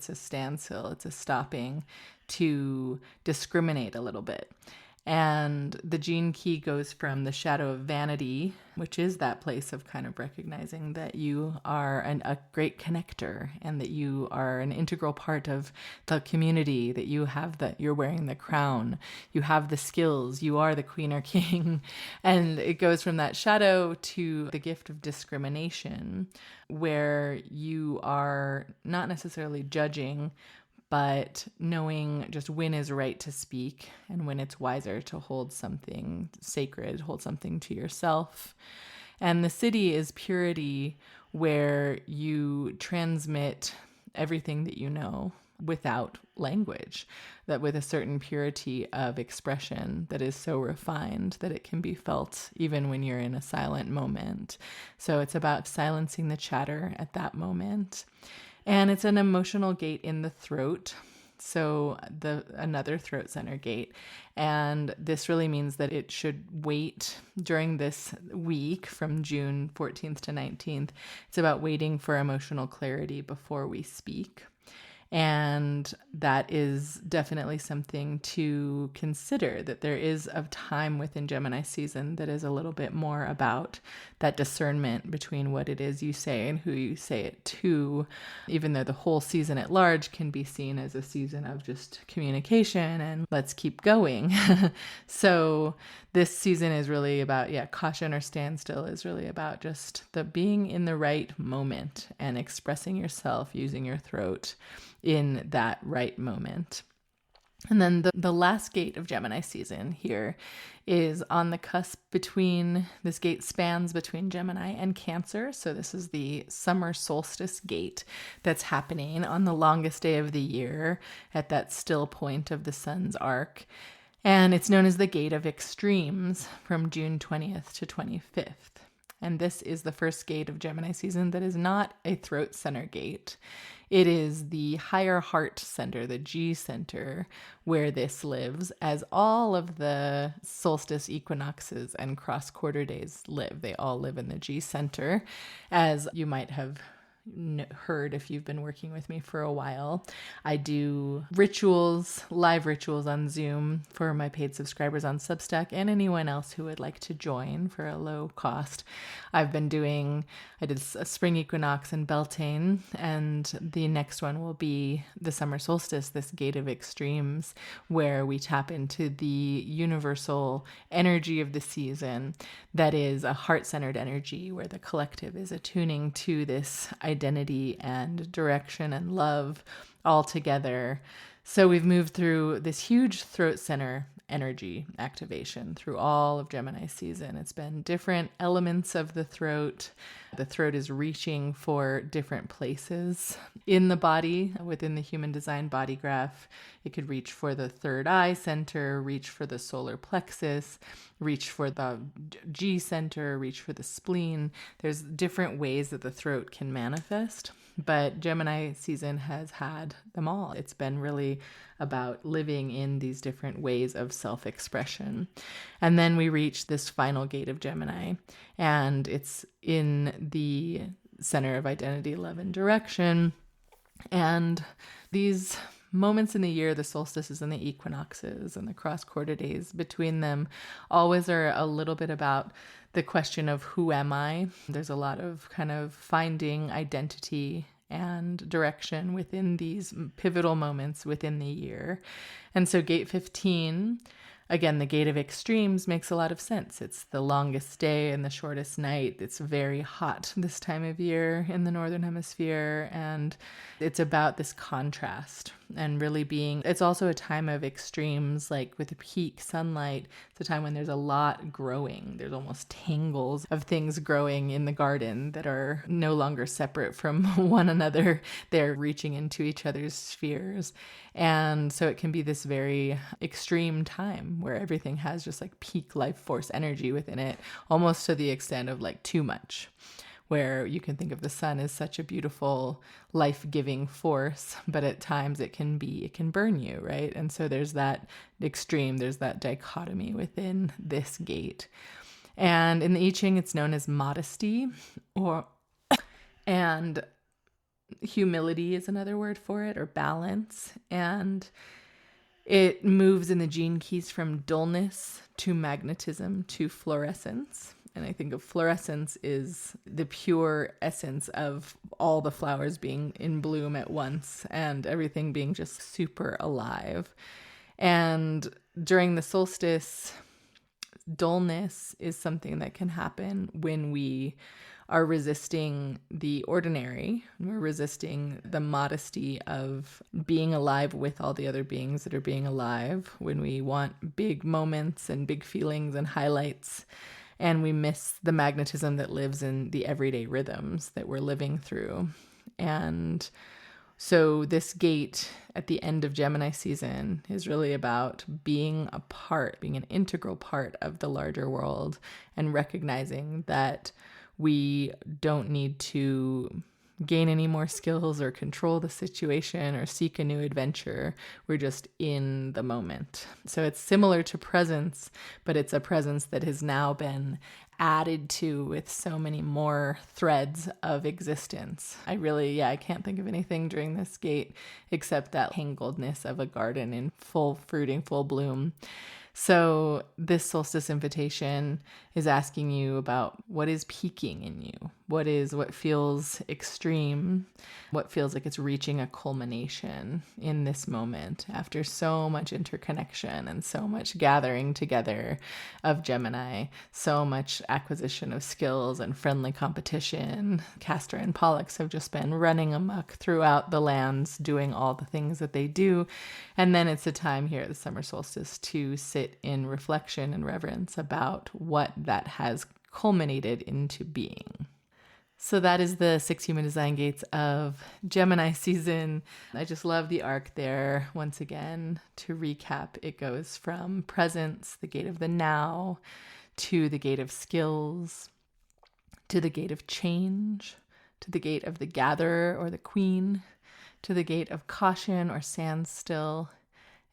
a standstill, it's a stopping to discriminate a little bit. And the gene key goes from the shadow of vanity, which is that place of kind of recognizing that you are a great connector and that you are an integral part of the community, that you're wearing the crown, you have the skills, you are the queen or king. And it goes from that shadow to the gift of discrimination, where you are not necessarily judging, but knowing just when is right to speak and when it's wiser to hold something sacred, hold something to yourself. And the city is purity, where you transmit everything that you know without language, that with a certain purity of expression that is so refined that it can be felt even when you're in a silent moment. So it's about silencing the chatter at that moment. And it's an emotional gate in the throat, so another throat center gate. And this really means that it should wait during this week from June 14th to 19th. It's about waiting for emotional clarity before we speak. And that is definitely something to consider, that there is a time within Gemini season that is a little bit more about that discernment between what it is you say and who you say it to, even though the whole season at large can be seen as a season of just communication and let's keep going. So this season is really about, caution or standstill is really about just the being in the right moment and expressing yourself using your throat in that right moment. And then the last gate of Gemini season here is on the cusp between, this gate spans between Gemini and Cancer. So this is the summer solstice gate that's happening on the longest day of the year at that still point of the sun's arc. And it's known as the gate of extremes from June 20th to 25th. And this is the first gate of Gemini season that is not a throat center gate. It is the higher heart center, the G center, where this lives, as all of the solstice equinoxes and cross quarter days live. They all live in the G center, as you might have heard if you've been working with me for a while. I do rituals, live rituals on Zoom for my paid subscribers on Substack and anyone else who would like to join for a low cost. I did a spring equinox in Beltane, and the next one will be the summer solstice, this gate of extremes, where we tap into the universal energy of the season that is a heart-centered energy where the collective is attuning to this identity and direction and love all together. So we've moved through this huge throat center energy activation through all of Gemini season. It's been different elements of the throat. The throat is reaching for different places in the body within the human design body graph. It could reach for the third eye center, reach for the solar plexus, reach for the G center, reach for the spleen. There's different ways that the throat can manifest, but Gemini season has had them all. It's been really about living in these different ways of self-expression. And then we reach this final gate of Gemini, and it's in the center of identity, love, and direction. And these moments in the year, the solstices and the equinoxes and the cross quarter days between them, always are a little bit about the question of who am I? There's a lot of kind of finding identity and direction within these pivotal moments within the year. And so gate 15, again, the gate of extremes, makes a lot of sense. It's the longest day and the shortest night. It's very hot this time of year in the Northern Hemisphere. And it's about this contrast and really it's also a time of extremes, like with the peak sunlight. It's a time when there's a lot growing. There's almost tangles of things growing in the garden that are no longer separate from one another. They're reaching into each other's spheres. And so it can be this very extreme time where everything has just like peak life force energy within it, almost to the extent of like too much, where you can think of the sun as such a beautiful life-giving force, but at times it can burn you, right? And so there's that extreme, there's that dichotomy within this gate. And in the I Ching, it's known as modesty, and humility is another word for it, or balance. And it moves in the gene keys from dullness to magnetism to fluorescence. And I think of fluorescence is the pure essence of all the flowers being in bloom at once and everything being just super alive. And during the solstice, dullness is something that can happen when we are resisting the ordinary. We're resisting the modesty of being alive with all the other beings that are being alive, when we want big moments and big feelings and highlights. And we miss the magnetism that lives in the everyday rhythms that we're living through. And so this gate at the end of Gemini season is really about being an integral part of the larger world, and recognizing that we don't need to gain any more skills or control the situation or seek a new adventure. We're just in the moment. So it's similar to presence, but it's a presence that has now been added to with so many more threads of existence. I can't think of anything during this gate except that tangledness of a garden in full fruiting, full bloom. So this solstice invitation is asking you about what is peaking in you, what feels extreme, what feels like it's reaching a culmination in this moment after so much interconnection and so much gathering together of Gemini, so much acquisition of skills and friendly competition. Castor and Pollux have just been running amok throughout the lands, doing all the things that they do. And then it's a time here at the summer solstice to sit in reflection and reverence about what that has culminated into being. So that is the 6 human design gates of Gemini season. I just love the arc there. Once again, to recap, it goes from presence, the gate of the now, to the gate of skills, to the gate of change, to the gate of the gatherer or the queen, to the gate of caution or standstill,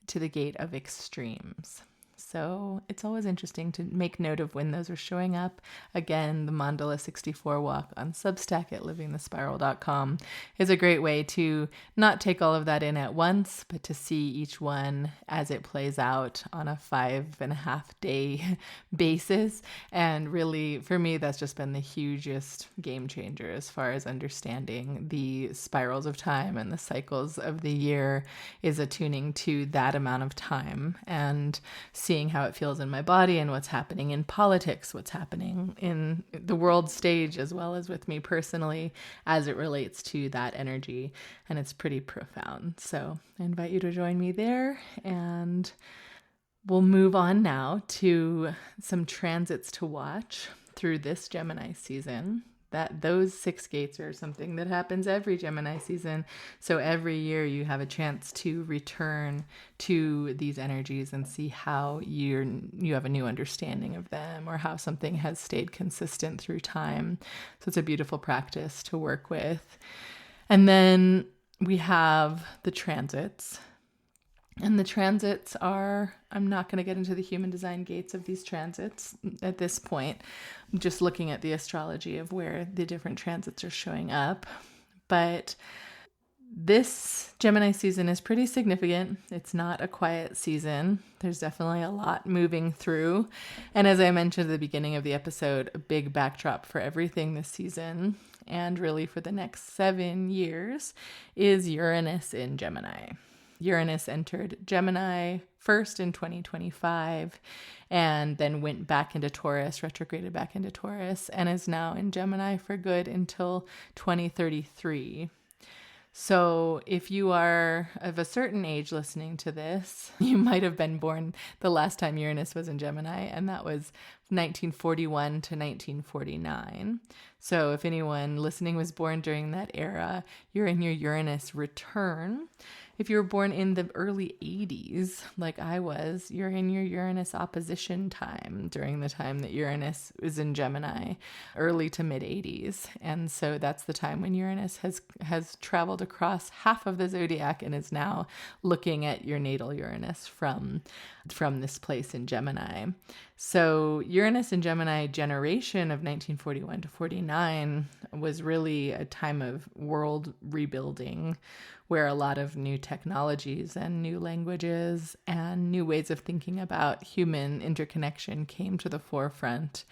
to the gate of extremes. So it's always interesting to make note of when those are showing up. Again, the Mandala 64 walk on Substack at livingthespiral.com is a great way to not take all of that in at once, but to see each one as it plays out on a 5.5 day basis. And really, for me, that's just been the hugest game changer as far as understanding the spirals of time and the cycles of the year, is attuning to that amount of time and seeing how it feels in my body and what's happening in politics, what's happening in the world stage, as well as with me personally as it relates to that energy. And it's pretty profound. So I invite you to join me there, and we'll move on now to some transits to watch through this Gemini season. That those 6 gates are something that happens every Gemini season. So every year you have a chance to return to these energies and see how you have a new understanding of them, or how something has stayed consistent through time. So it's a beautiful practice to work with. And then we have the transits. And the transits are, I'm not going to get into the human design gates of these transits at this point. I'm just looking at the astrology of where the different transits are showing up. But this Gemini season is pretty significant. It's not a quiet season. There's definitely a lot moving through. And as I mentioned at the beginning of the episode, a big backdrop for everything this season, and really for the next 7 years, is Uranus in Gemini. Uranus entered Gemini first in 2025 and then went back into Taurus, retrograded back into Taurus, and is now in Gemini for good until 2033. So if you are of a certain age listening to this, you might have been born the last time Uranus was in Gemini, and that was 1941 to 1949. So if anyone listening was born during that era, you're in your Uranus return. If you were born in the early 80s, like I was, you're in your Uranus opposition time during the time that Uranus was in Gemini, early to mid 80s. And so that's the time when Uranus has traveled across half of the zodiac and is now looking at your natal Uranus from this place in Gemini. So Uranus in Gemini generation of 1941 to 49 was really a time of world rebuilding, where a lot of new technologies and new languages and new ways of thinking about human interconnection came to the forefront.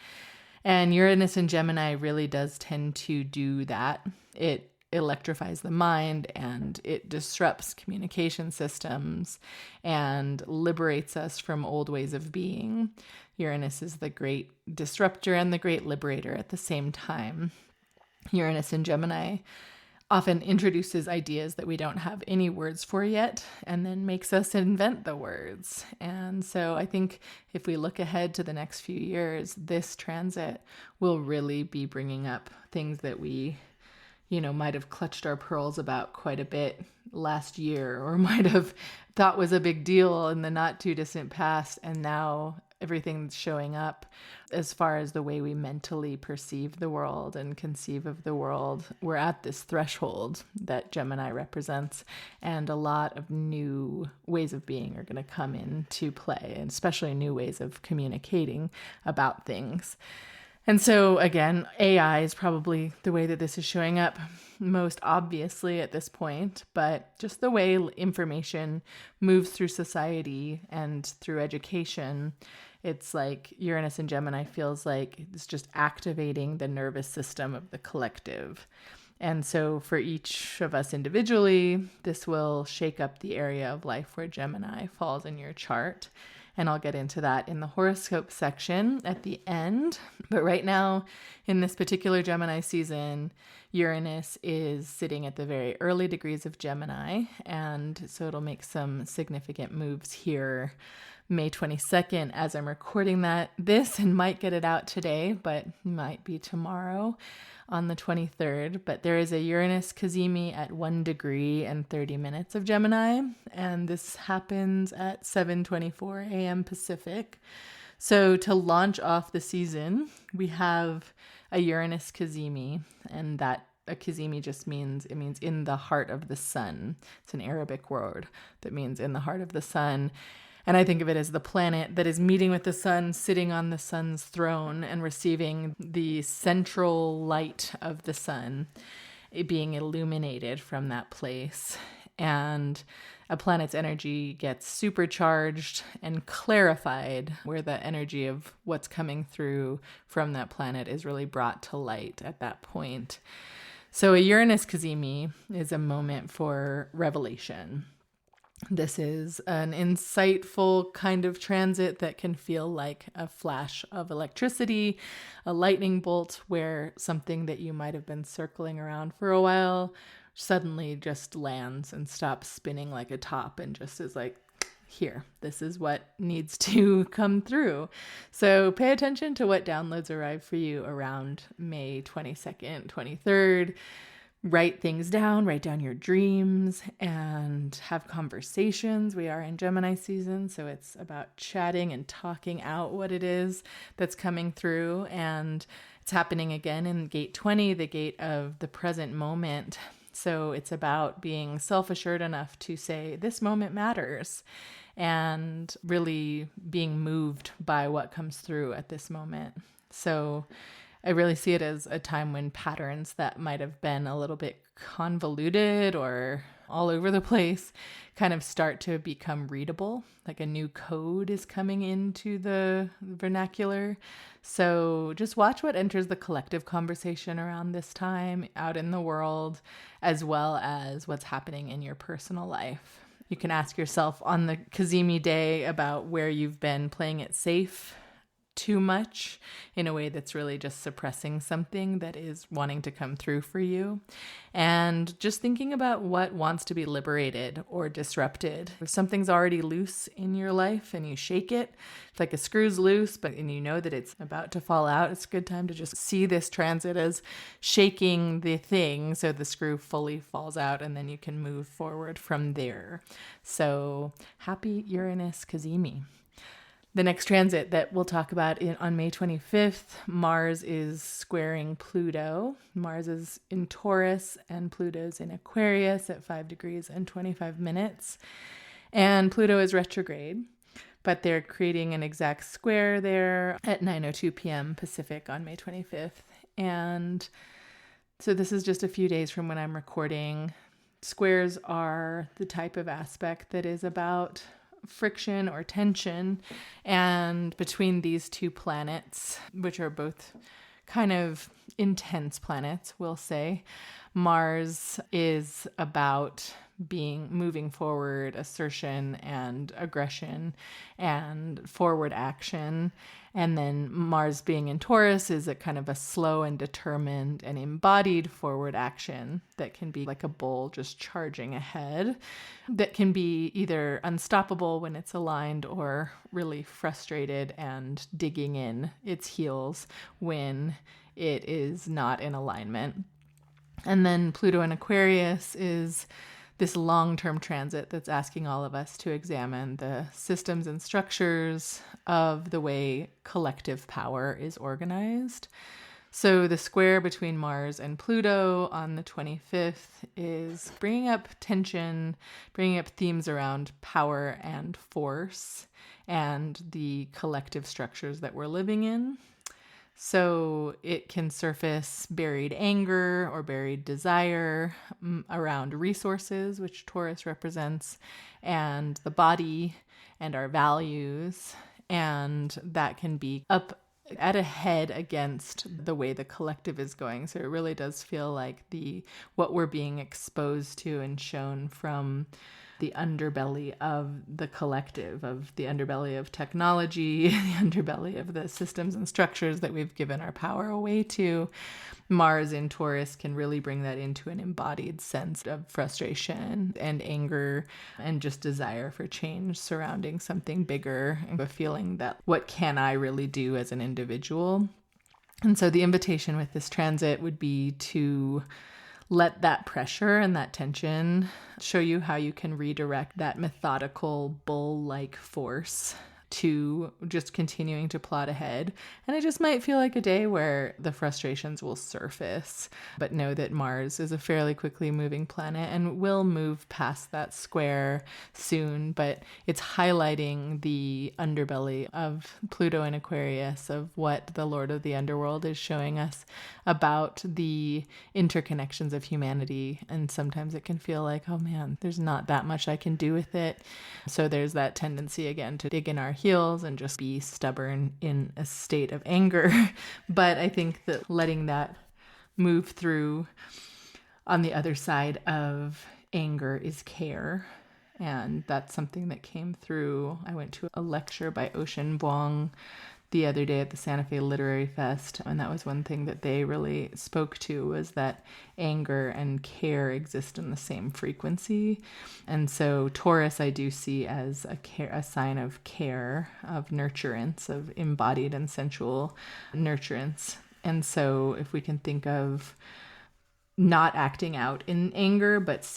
And Uranus in Gemini really does tend to do that. It electrifies the mind, and it disrupts communication systems and liberates us from old ways of being. Uranus is the great disruptor and the great liberator at the same time. Uranus in Gemini often introduces ideas that we don't have any words for yet, and then makes us invent the words. And so I think if we look ahead to the next few years, this transit will really be bringing up things that we might have clutched our pearls about quite a bit last year, or might have thought was a big deal in the not too distant past. And now everything's showing up as far as the way we mentally perceive the world and conceive of the world. We're at this threshold that Gemini represents, and a lot of new ways of being are going to come into play, and especially new ways of communicating about things. And so again, AI is probably the way that this is showing up most obviously at this point, but just the way information moves through society and through education, it's like Uranus in Gemini feels like it's just activating the nervous system of the collective. And so for each of us individually, this will shake up the area of life where Gemini falls in your chart. And I'll get into that in the horoscope section at the end. But right now, in this particular Gemini season, Uranus is sitting at the very early degrees of Gemini. And so it'll make some significant moves here May 22nd as I'm recording this, and might get it out today, but might be tomorrow on the 23rd. But there is a Uranus Cazimi at 1 degree and 30 minutes of Gemini, and this happens at 7:24 a.m. Pacific. So to launch off the season, we have a Uranus Cazimi, and that a Cazimi just means in the heart of the sun. It's an Arabic word that means in the heart of the sun. And I think of it as the planet that is meeting with the sun, sitting on the sun's throne and receiving the central light of the sun, it being illuminated from that place. And a planet's energy gets supercharged and clarified, where the energy of what's coming through from that planet is really brought to light at that point. So a Uranus Cazimi is a moment for revelation. This is an insightful kind of transit that can feel like a flash of electricity, a lightning bolt, where something that you might have been circling around for a while suddenly just lands and stops spinning like a top and just is like, here, this is what needs to come through. So pay attention to what downloads arrive for you around May 22nd, 23rd. Write things down, write down your dreams, and have conversations. We are in Gemini season, so it's about chatting and talking out what it is that's coming through. And it's happening again in gate 20, the gate of the present moment. So it's about being self-assured enough to say, this moment matters, and really being moved by what comes through at this moment. So I really see it as a time when patterns that might have been a little bit convoluted or all over the place kind of start to become readable, like a new code is coming into the vernacular. So just watch what enters the collective conversation around this time out in the world, as well as what's happening in your personal life. You can ask yourself on the Cazimi day about where you've been playing it safe too much in a way that's really just suppressing something that is wanting to come through for you. And just thinking about what wants to be liberated or disrupted. If something's already loose in your life and you shake it, it's like a screw's loose, and you know that it's about to fall out, it's a good time to just see this transit as shaking the thing so the screw fully falls out, and then you can move forward from there. So happy Uranus Cazimi. The next transit that we'll talk about on May 25th, Mars is squaring Pluto. Mars is in Taurus and Pluto's in Aquarius at 5 degrees and 25 minutes. And Pluto is retrograde, but they're creating an exact square there at 9:02 p.m. Pacific on May 25th. And so this is just a few days from when I'm recording. Squares are the type of aspect that is about friction or tension, and between these two planets, which are both kind of intense planets, we'll say, Mars is about moving forward, assertion and aggression and forward action. And then Mars being in Taurus is a kind of a slow and determined and embodied forward action that can be like a bull just charging ahead, that can be either unstoppable when it's aligned or really frustrated and digging in its heels when it is not in alignment. And then Pluto in Aquarius is this long-term transit that's asking all of us to examine the systems and structures of the way collective power is organized. So the square between Mars and Pluto on the 25th is bringing up tension, bringing up themes around power and force and the collective structures that we're living in. So it can surface buried anger or buried desire around resources, which Taurus represents, and the body and our values. And that can be up at a head against the way the collective is going. So it really does feel like what we're being exposed to and shown from the underbelly of the collective, of the underbelly of technology, the underbelly of the systems and structures that we've given our power away to. Mars in Taurus can really bring that into an embodied sense of frustration and anger and just desire for change surrounding something bigger, and a feeling that what can I really do as an individual? And so the invitation with this transit would be to let that pressure and that tension show you how you can redirect that methodical bull-like force to just continuing to plot ahead. And it just might feel like a day where the frustrations will surface, but know that Mars is a fairly quickly moving planet and will move past that square soon. But it's highlighting the underbelly of Pluto in Aquarius, of what the Lord of the Underworld is showing us about the interconnections of humanity. And sometimes it can feel like, oh man, there's not that much I can do with it. So there's that tendency again to dig in our heels and just be stubborn in a state of anger. But I think that letting that move through on the other side of anger is care. And that's something that came through. I went to a lecture by Ocean Vuong the other day at the Santa Fe Literary Fest, and that was one thing that they really spoke to, was that anger and care exist in the same frequency. And so Taurus I do see as a sign of care, of nurturance, of embodied and sensual nurturance. And so if we can think of not acting out in anger, but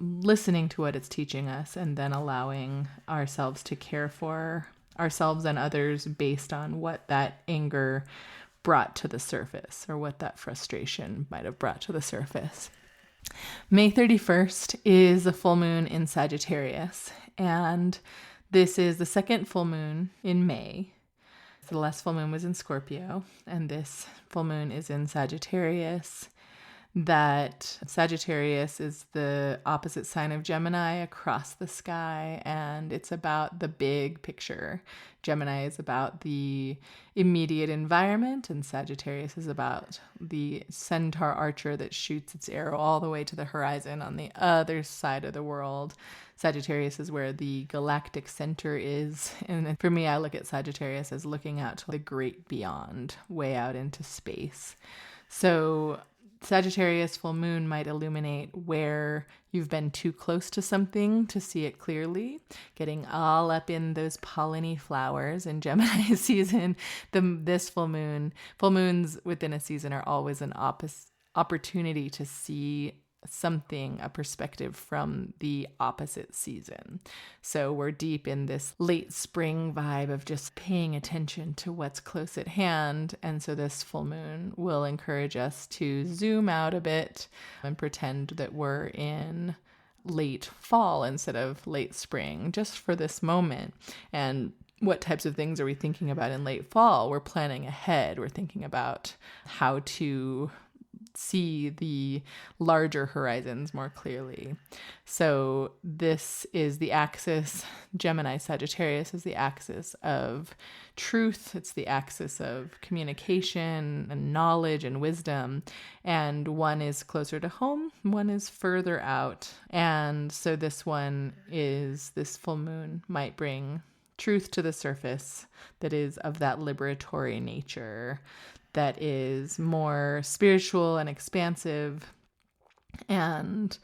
listening to what it's teaching us, and then allowing ourselves to care for ourselves and others based on what that anger brought to the surface, or what that frustration might have brought to the surface. May 31st is a full moon in Sagittarius, and this is the second full moon in May. The last full moon was in Scorpio, and this full moon is in Sagittarius. That Sagittarius is the opposite sign of Gemini across the sky, and it's about the big picture. Gemini is about the immediate environment, and Sagittarius is about the centaur archer that shoots its arrow all the way to the horizon on the other side of the world. Sagittarius is where the galactic center is. And for me, I look at Sagittarius as looking out to the great beyond, way out into space. So Sagittarius full moon might illuminate where you've been too close to something to see it clearly, getting all up in those polleny flowers in Gemini season. This full moons within a season are always an opportunity to see something, a perspective from the opposite season. So we're deep in this late spring vibe of just paying attention to what's close at hand. And so this full moon will encourage us to zoom out a bit and pretend that we're in late fall instead of late spring, just for this moment. And what types of things are we thinking about in late fall? We're planning ahead. We're thinking about how to see the larger horizons more clearly. So this is the axis. Gemini Sagittarius is the axis of truth. It's the axis of communication and knowledge and wisdom. And one is closer to home, one is further out. And so this full moon might bring truth to the surface that is of that liberatory nature, that is more spiritual and expansive, and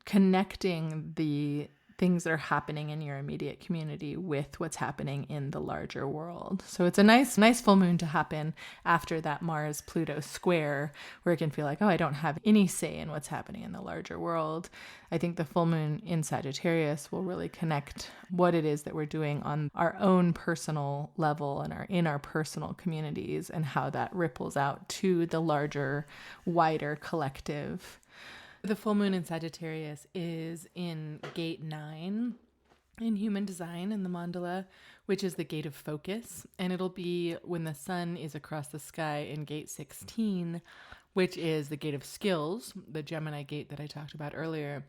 connecting the things that are happening in your immediate community with what's happening in the larger world. So it's a nice full moon to happen after that Mars-Pluto square, where it can feel like, oh, I don't have any say in what's happening in the larger world. I think the full moon in Sagittarius will really connect what it is that we're doing on our own personal level and in our personal communities, and how that ripples out to the larger, wider collective. The full moon in Sagittarius is in gate 9 in human design in the Mandala, which is the gate of focus. And it'll be when the sun is across the sky in gate 16, which is the gate of skills, the Gemini gate that I talked about earlier.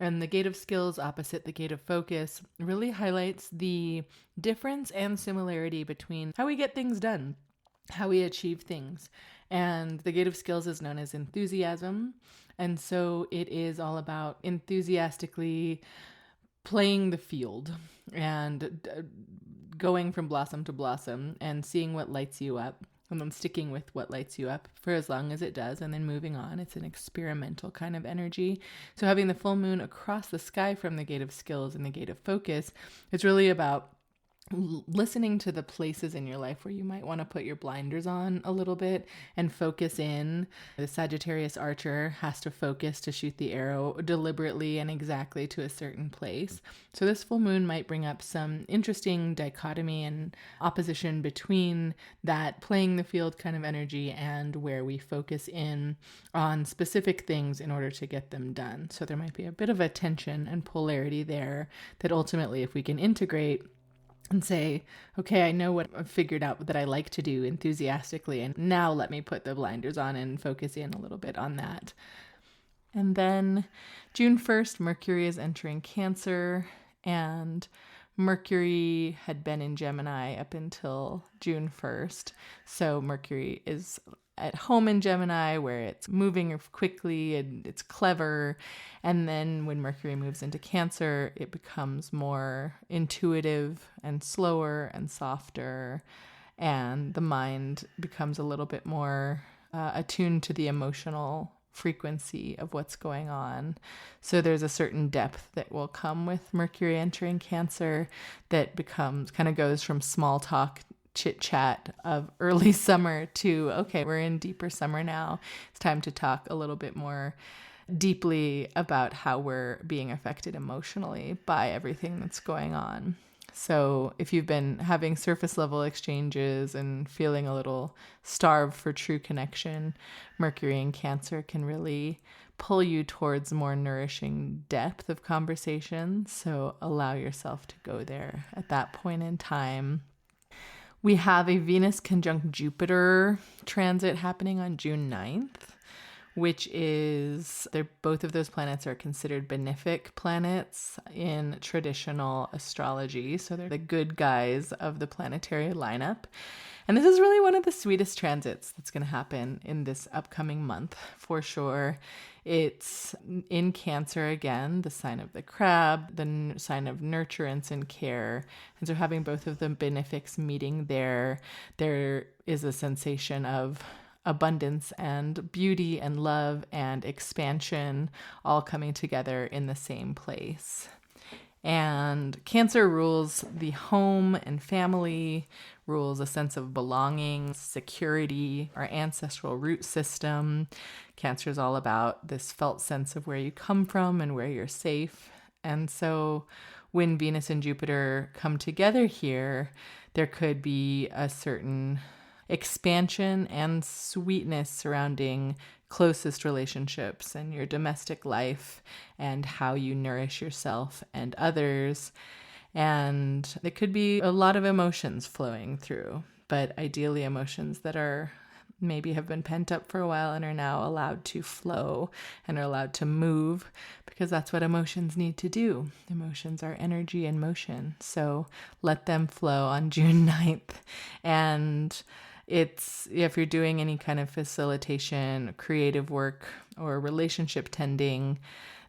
And the gate of skills opposite the gate of focus really highlights the difference and similarity between how we get things done, how we achieve things. And the gate of skills is known as enthusiasm. And so it is all about enthusiastically playing the field and going from blossom to blossom and seeing what lights you up, and then sticking with what lights you up for as long as it does, and then moving on. It's an experimental kind of energy. So having the full moon across the sky from the gate of skills and the gate of focus, it's really about listening to the places in your life where you might want to put your blinders on a little bit and focus in. The Sagittarius archer has to focus to shoot the arrow deliberately and exactly to a certain place. So this full moon might bring up some interesting dichotomy and opposition between that playing the field kind of energy and where we focus in on specific things in order to get them done. So there might be a bit of a tension and polarity there that ultimately, if we can integrate and say, okay, I know what I've figured out that I like to do enthusiastically, and now let me put the blinders on and focus in a little bit on that. And then June 1st, Mercury is entering Cancer, and Mercury had been in Gemini up until June 1st. So Mercury is at home in Gemini, where it's moving quickly and it's clever. And then when Mercury moves into Cancer, it becomes more intuitive and slower and softer. And the mind becomes a little bit more attuned to the emotional frequency of what's going on. So there's a certain depth that will come with Mercury entering Cancer that kind of goes from small talk chit chat of early summer to, okay, we're in deeper summer now. It's time to talk a little bit more deeply about how we're being affected emotionally by everything that's going on. So if you've been having surface level exchanges and feeling a little starved for true connection, Mercury in Cancer can really pull you towards more nourishing depth of conversation. So allow yourself to go there at that point in time. We have a Venus conjunct Jupiter transit happening on June 9th, which is, both of those planets are considered benefic planets in traditional astrology. So they're the good guys of the planetary lineup. And this is really one of the sweetest transits that's going to happen in this upcoming month, for sure. It's in Cancer again, the sign of the crab, the sign of nurturance and care. And so having both of the benefics meeting there is a sensation of abundance and beauty and love and expansion all coming together in the same place. And Cancer rules the home and family, rules a sense of belonging, security, our ancestral root system. Cancer is all about this felt sense of where you come from and where you're safe. And so when Venus and Jupiter come together here, there could be a certain expansion and sweetness surrounding closest relationships and your domestic life and how you nourish yourself and others. And it could be a lot of emotions flowing through, but ideally emotions that are maybe have been pent up for a while and are now allowed to flow and are allowed to move, because that's what emotions need to do. Emotions are energy and motion. So let them flow on June 9th. And if you're doing any kind of facilitation, creative work, or relationship tending,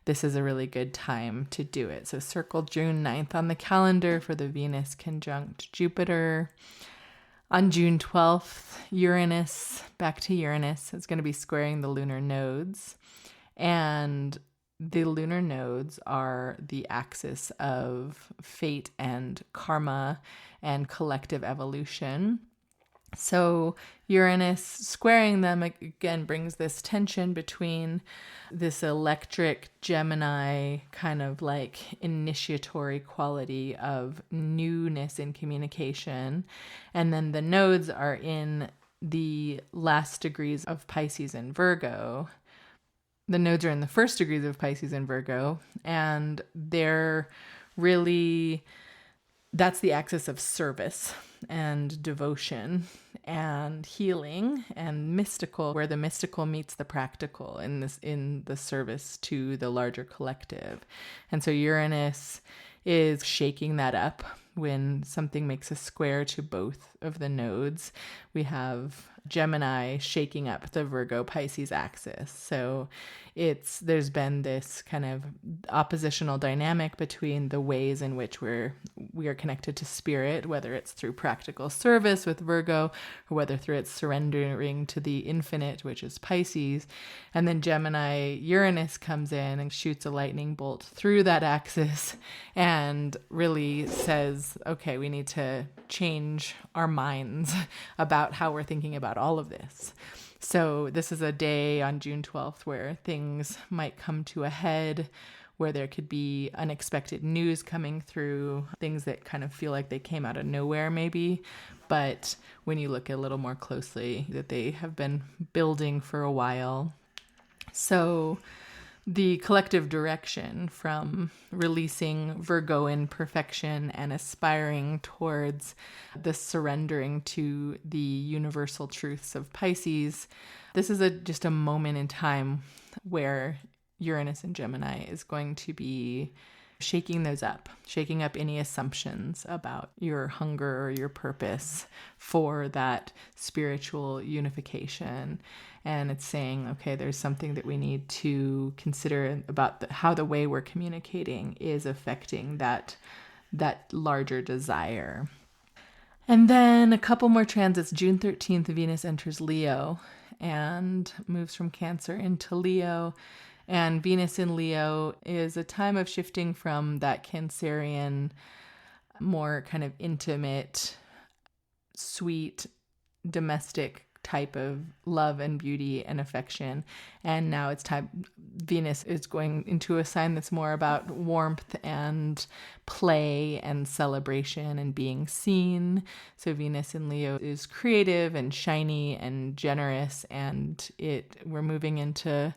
this is a really good time to do it. So circle June 9th on the calendar for the Venus conjunct Jupiter. On June 12th, back to Uranus, is going to be squaring the lunar nodes. And the lunar nodes are the axis of fate and karma and collective evolution. So Uranus squaring them again brings this tension between this electric Gemini kind of like initiatory quality of newness in communication. And then the nodes are in the last degrees of Pisces and Virgo. The nodes are in the first degrees of Pisces and Virgo, and they're really, that's the axis of service and devotion and healing and mystical, where the mystical meets the practical in the service to the larger collective. And so Uranus is shaking that up when something makes a square to both of the nodes. We have Gemini shaking up the Virgo Pisces axis. So there's been this kind of oppositional dynamic between the ways in which we are connected to spirit, whether it's through practical service with Virgo, or whether through its surrendering to the infinite, which is Pisces. And then Gemini Uranus comes in and shoots a lightning bolt through that axis and really says, okay, we need to change our minds about how we're thinking about all of this. So this is a day on June 12th where things might come to a head, where there could be unexpected news coming through, things that kind of feel like they came out of nowhere maybe. But when you look a little more closely, that they have been building for a while. So the collective direction from releasing Virgoan perfection and aspiring towards the surrendering to the universal truths of Pisces. This is just a moment in time where Uranus and Gemini is going to be shaking up any assumptions about your hunger or your purpose for that spiritual unification. And it's saying, okay, there's something that we need to consider about how the way we're communicating is affecting that larger desire. And then a couple more transits. June 13th, Venus enters Leo and moves from Cancer into Leo. And Venus in Leo is a time of shifting from that Cancerian, more kind of intimate, sweet, domestic type of love and beauty and affection. And now it's time, Venus is going into a sign that's more about warmth and play and celebration and being seen. So Venus in Leo is creative and shiny and generous, and we're moving into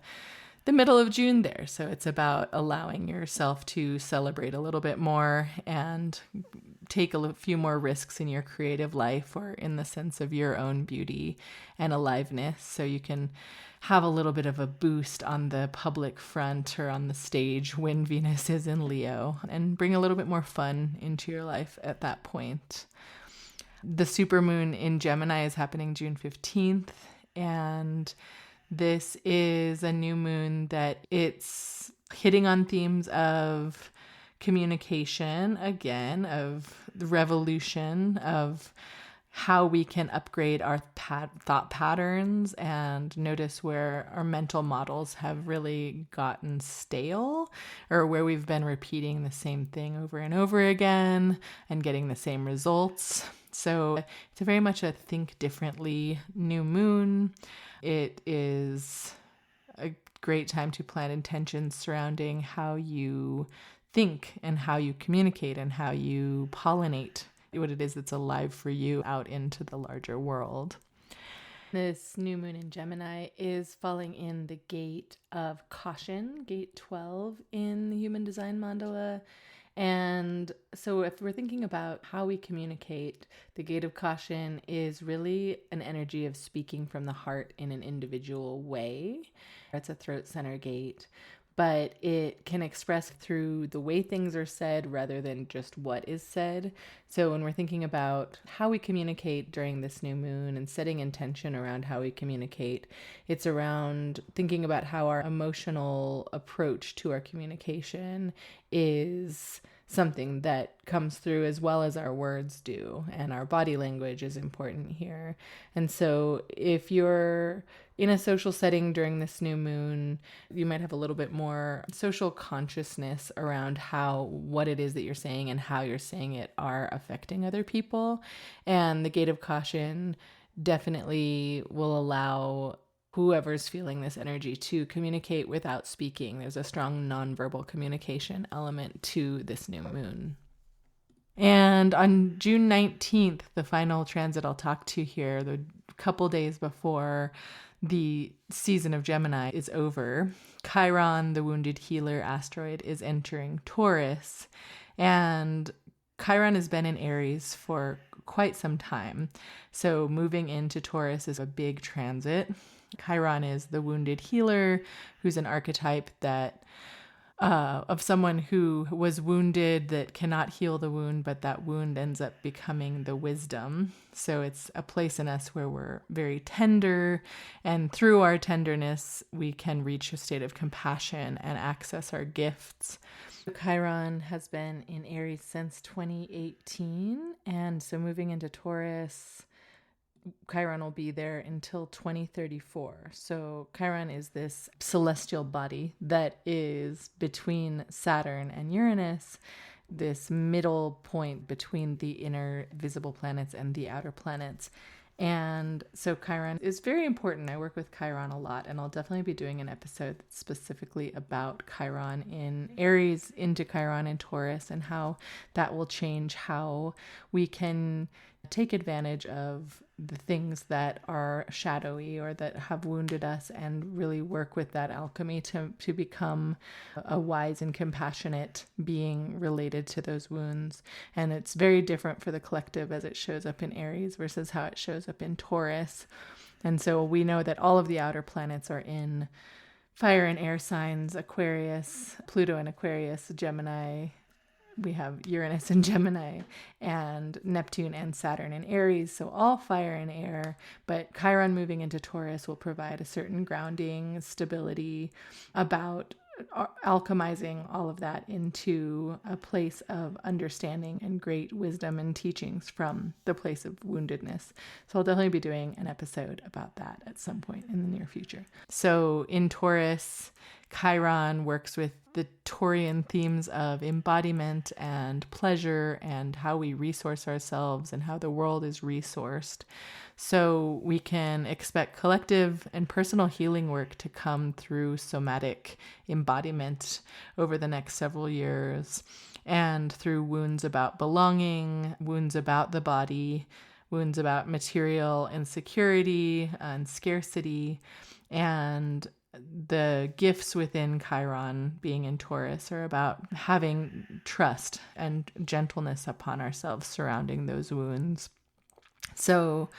the middle of June there. So it's about allowing yourself to celebrate a little bit more and take a few more risks in your creative life, or in the sense of your own beauty and aliveness. So you can have a little bit of a boost on the public front or on the stage when Venus is in Leo, and bring a little bit more fun into your life at that point. The supermoon in Gemini is happening June 15th, and this is a new moon that it's hitting on themes of communication, again, of the revolution, of how we can upgrade our thought patterns and notice where our mental models have really gotten stale, or where we've been repeating the same thing over and over again and getting the same results. So it's very much a think differently new moon. It is a great time to plan intentions surrounding how you think and how you communicate and how you pollinate what it is that's alive for you out into the larger world. This new moon in Gemini is falling in the gate of caution, gate 12 in the human design mandala. And so if we're thinking about how we communicate, the gate of caution is really an energy of speaking from the heart in an individual way. It's a throat center gate, but it can express through the way things are said rather than just what is said. So when we're thinking about how we communicate during this new moon and setting intention around how we communicate, it's around thinking about how our emotional approach to our communication is something that comes through as well as our words do, and our body language is important here. And so if you're in a social setting during this new moon, you might have a little bit more social consciousness around what it is that you're saying and how you're saying it are affecting other people. And the gate of caution definitely will allow whoever's feeling this energy to communicate without speaking. There's a strong nonverbal communication element to this new moon. And on June 19th, the final transit I'll talk to here, the couple days before the season of Gemini is over, Chiron, the wounded healer asteroid, is entering Taurus. And Chiron has been in Aries for quite some time. So moving into Taurus is a big transit. Chiron is the wounded healer, who's an archetype that of someone who was wounded that cannot heal the wound, but that wound ends up becoming the wisdom. So it's a place in us where we're very tender, and through our tenderness, we can reach a state of compassion and access our gifts. Chiron has been in Aries since 2018, and so moving into Taurus, Chiron will be there until 2034. So Chiron is this celestial body that is between Saturn and Uranus, this middle point between the inner visible planets and the outer planets. And so Chiron is very important. I work with Chiron a lot, and I'll definitely be doing an episode that's specifically about Chiron in Aries into Chiron in Taurus, and how that will change how we can take advantage of the things that are shadowy or that have wounded us, and really work with that alchemy to become a wise and compassionate being related to those wounds. And it's very different for the collective as it shows up in Aries versus how it shows up in Taurus. And so we know that all of the outer planets are in fire and air signs: Aquarius, Pluto in Aquarius, Gemini. We have Uranus and Gemini, and Neptune and Saturn in Aries, so all fire and air. But Chiron moving into Taurus will provide a certain grounding, stability, about alchemizing all of that into a place of understanding and great wisdom and teachings from the place of woundedness. So I'll definitely be doing an episode about that at some point in the near future. So in Taurus, Chiron works with the Taurian themes of embodiment and pleasure and how we resource ourselves and how the world is resourced. So we can expect collective and personal healing work to come through somatic embodiment over the next several years, and through wounds about belonging, wounds about the body, wounds about material insecurity and scarcity, and the gifts within Chiron being in Taurus are about having trust and gentleness upon ourselves surrounding those wounds. So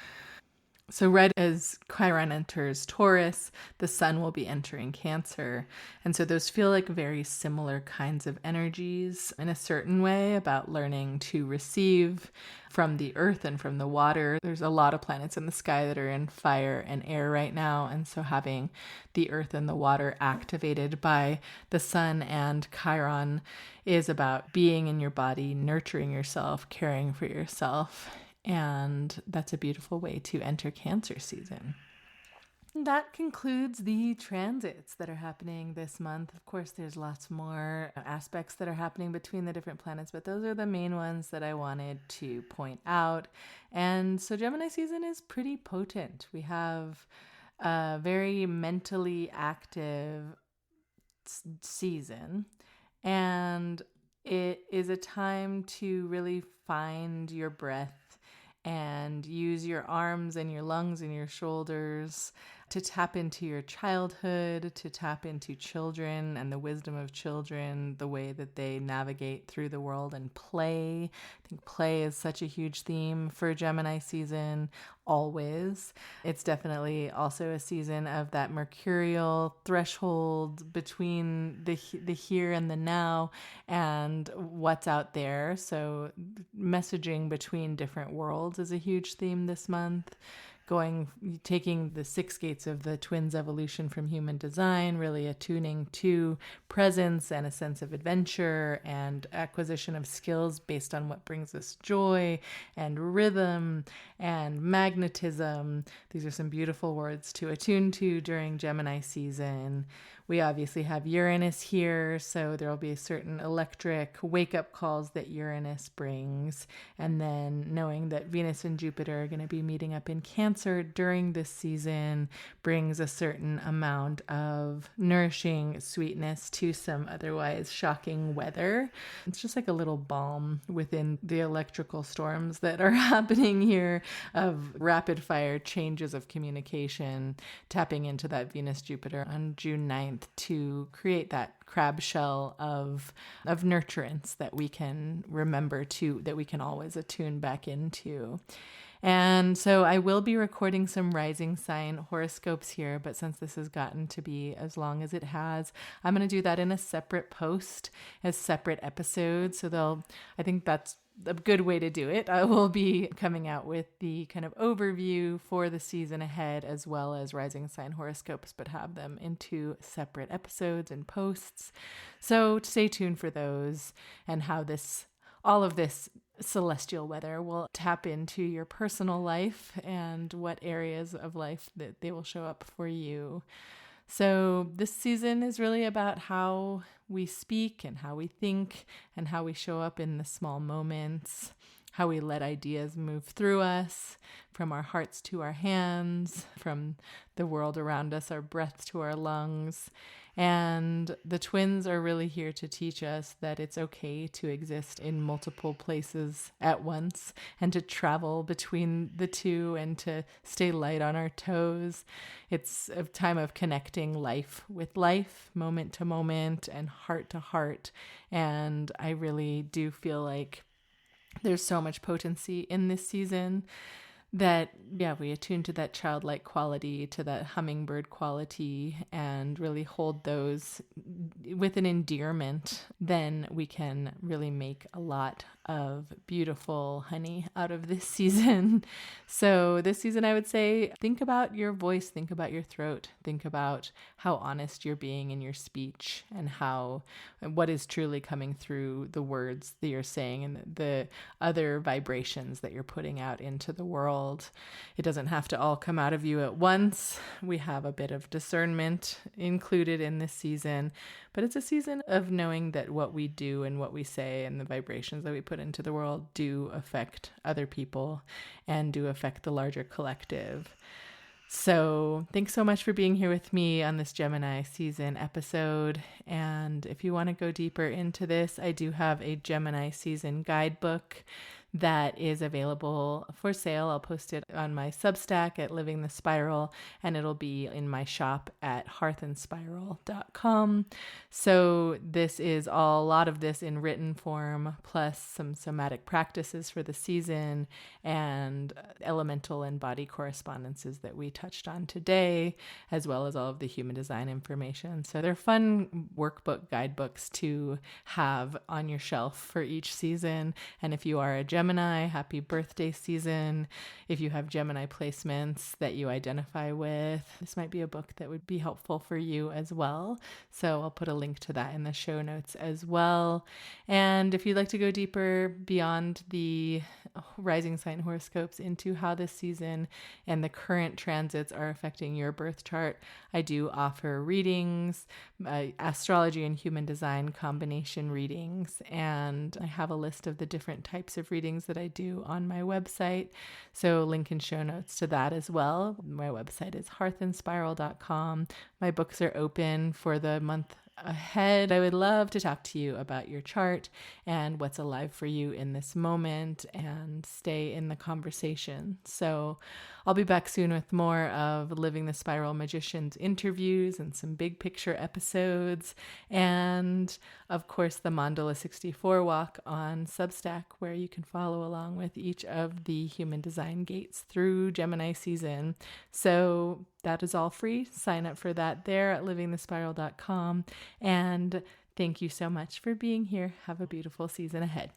right as Chiron enters Taurus, the sun will be entering Cancer. And so those feel like very similar kinds of energies in a certain way, about learning to receive from the earth and from the water. There's a lot of planets in the sky that are in fire and air right now. And so having the earth and the water activated by the sun and Chiron is about being in your body, nurturing yourself, caring for yourself. And that's a beautiful way to enter Cancer season. That concludes the transits that are happening this month. Of course, there's lots more aspects that are happening between the different planets, but those are the main ones that I wanted to point out. And so Gemini season is pretty potent. We have a very mentally active season, and it is a time to really find your breath and use your arms and your lungs and your shoulders to tap into your childhood, to tap into children and the wisdom of children, the way that they navigate through the world and play. I think play is such a huge theme for Gemini season, always. It's definitely also a season of that mercurial threshold between the here and the now and what's out there. So messaging between different worlds is a huge theme this month. Taking the 6 gates of the twins evolution from human design, really attuning to presence and a sense of adventure and acquisition of skills based on what brings us joy and rhythm and magnetism. These are some beautiful words to attune to during Gemini season. We obviously have Uranus here, so there will be a certain electric wake-up calls that Uranus brings. And then knowing that Venus and Jupiter are going to be meeting up in Cancer during this season brings a certain amount of nourishing sweetness to some otherwise shocking weather. It's just like a little balm within the electrical storms that are happening here of rapid-fire changes of communication, tapping into that Venus-Jupiter on June 9th to create that crab shell of nurturance that we can remember to, that we can always attune back into. And so I will be recording some rising sign horoscopes here, but since this has gotten to be as long as it has, I'm going to do that in a separate post, as separate episodes. So I think that's a good way to do it. I will be coming out with the kind of overview for the season ahead, as well as rising sign horoscopes, but have them into separate episodes and posts. So stay tuned for those and how all of this celestial weather will tap into your personal life and what areas of life that they will show up for you. So this season is really about how we speak and how we think and how we show up in the small moments, how we let ideas move through us, from our hearts to our hands, from the world around us, our breath to our lungs. And the twins are really here to teach us that it's okay to exist in multiple places at once and to travel between the two and to stay light on our toes. It's a time of connecting life with life, moment to moment and heart to heart. And I really do feel like there's so much potency in this season that, we attune to that childlike quality, to that hummingbird quality, and really hold those with an endearment. Then we can really make a lot of beautiful honey out of this season. So this season, I would say, think about your voice, think about your throat, think about how honest you're being in your speech and what is truly coming through the words that you're saying and the other vibrations that you're putting out into the world. It doesn't have to all come out of you at once. We have a bit of discernment included in this season, but it's a season of knowing that what we do and what we say and the vibrations that we put into the world do affect other people and do affect the larger collective. So thanks so much for being here with me on this Gemini season episode. And if you want to go deeper into this, I do have a Gemini season guidebook that is available for sale. I'll post it on my Substack at Living the Spiral, and it'll be in my shop at hearthandspiral.com. So this is a lot of this in written form, plus some somatic practices for the season and elemental and body correspondences that we touched on today, as well as all of the human design information. So they're fun workbook guidebooks to have on your shelf for each season. And if you are a Gemini, happy birthday season. If you have Gemini placements that you identify with, this might be a book that would be helpful for you as well. So I'll put a link to that in the show notes as well. And if you'd like to go deeper beyond the rising sign horoscopes into how this season and the current transits are affecting your birth chart, I do offer readings, astrology and human design combination readings, and I have a list of the different types of readings that I do on my website. So link in show notes to that as well. My website is hearthandspiral.com. My books are open for the month ahead. I would love to talk to you about your chart and what's alive for you in this moment and stay in the conversation. So I'll be back soon with more of Living the Spiral Magicians interviews and some big picture episodes. And of course, the Mandala 64 walk on Substack, where you can follow along with each of the human design gates through Gemini season. So that is all free. Sign up for that there at livingthespiral.com. And thank you so much for being here. Have a beautiful season ahead.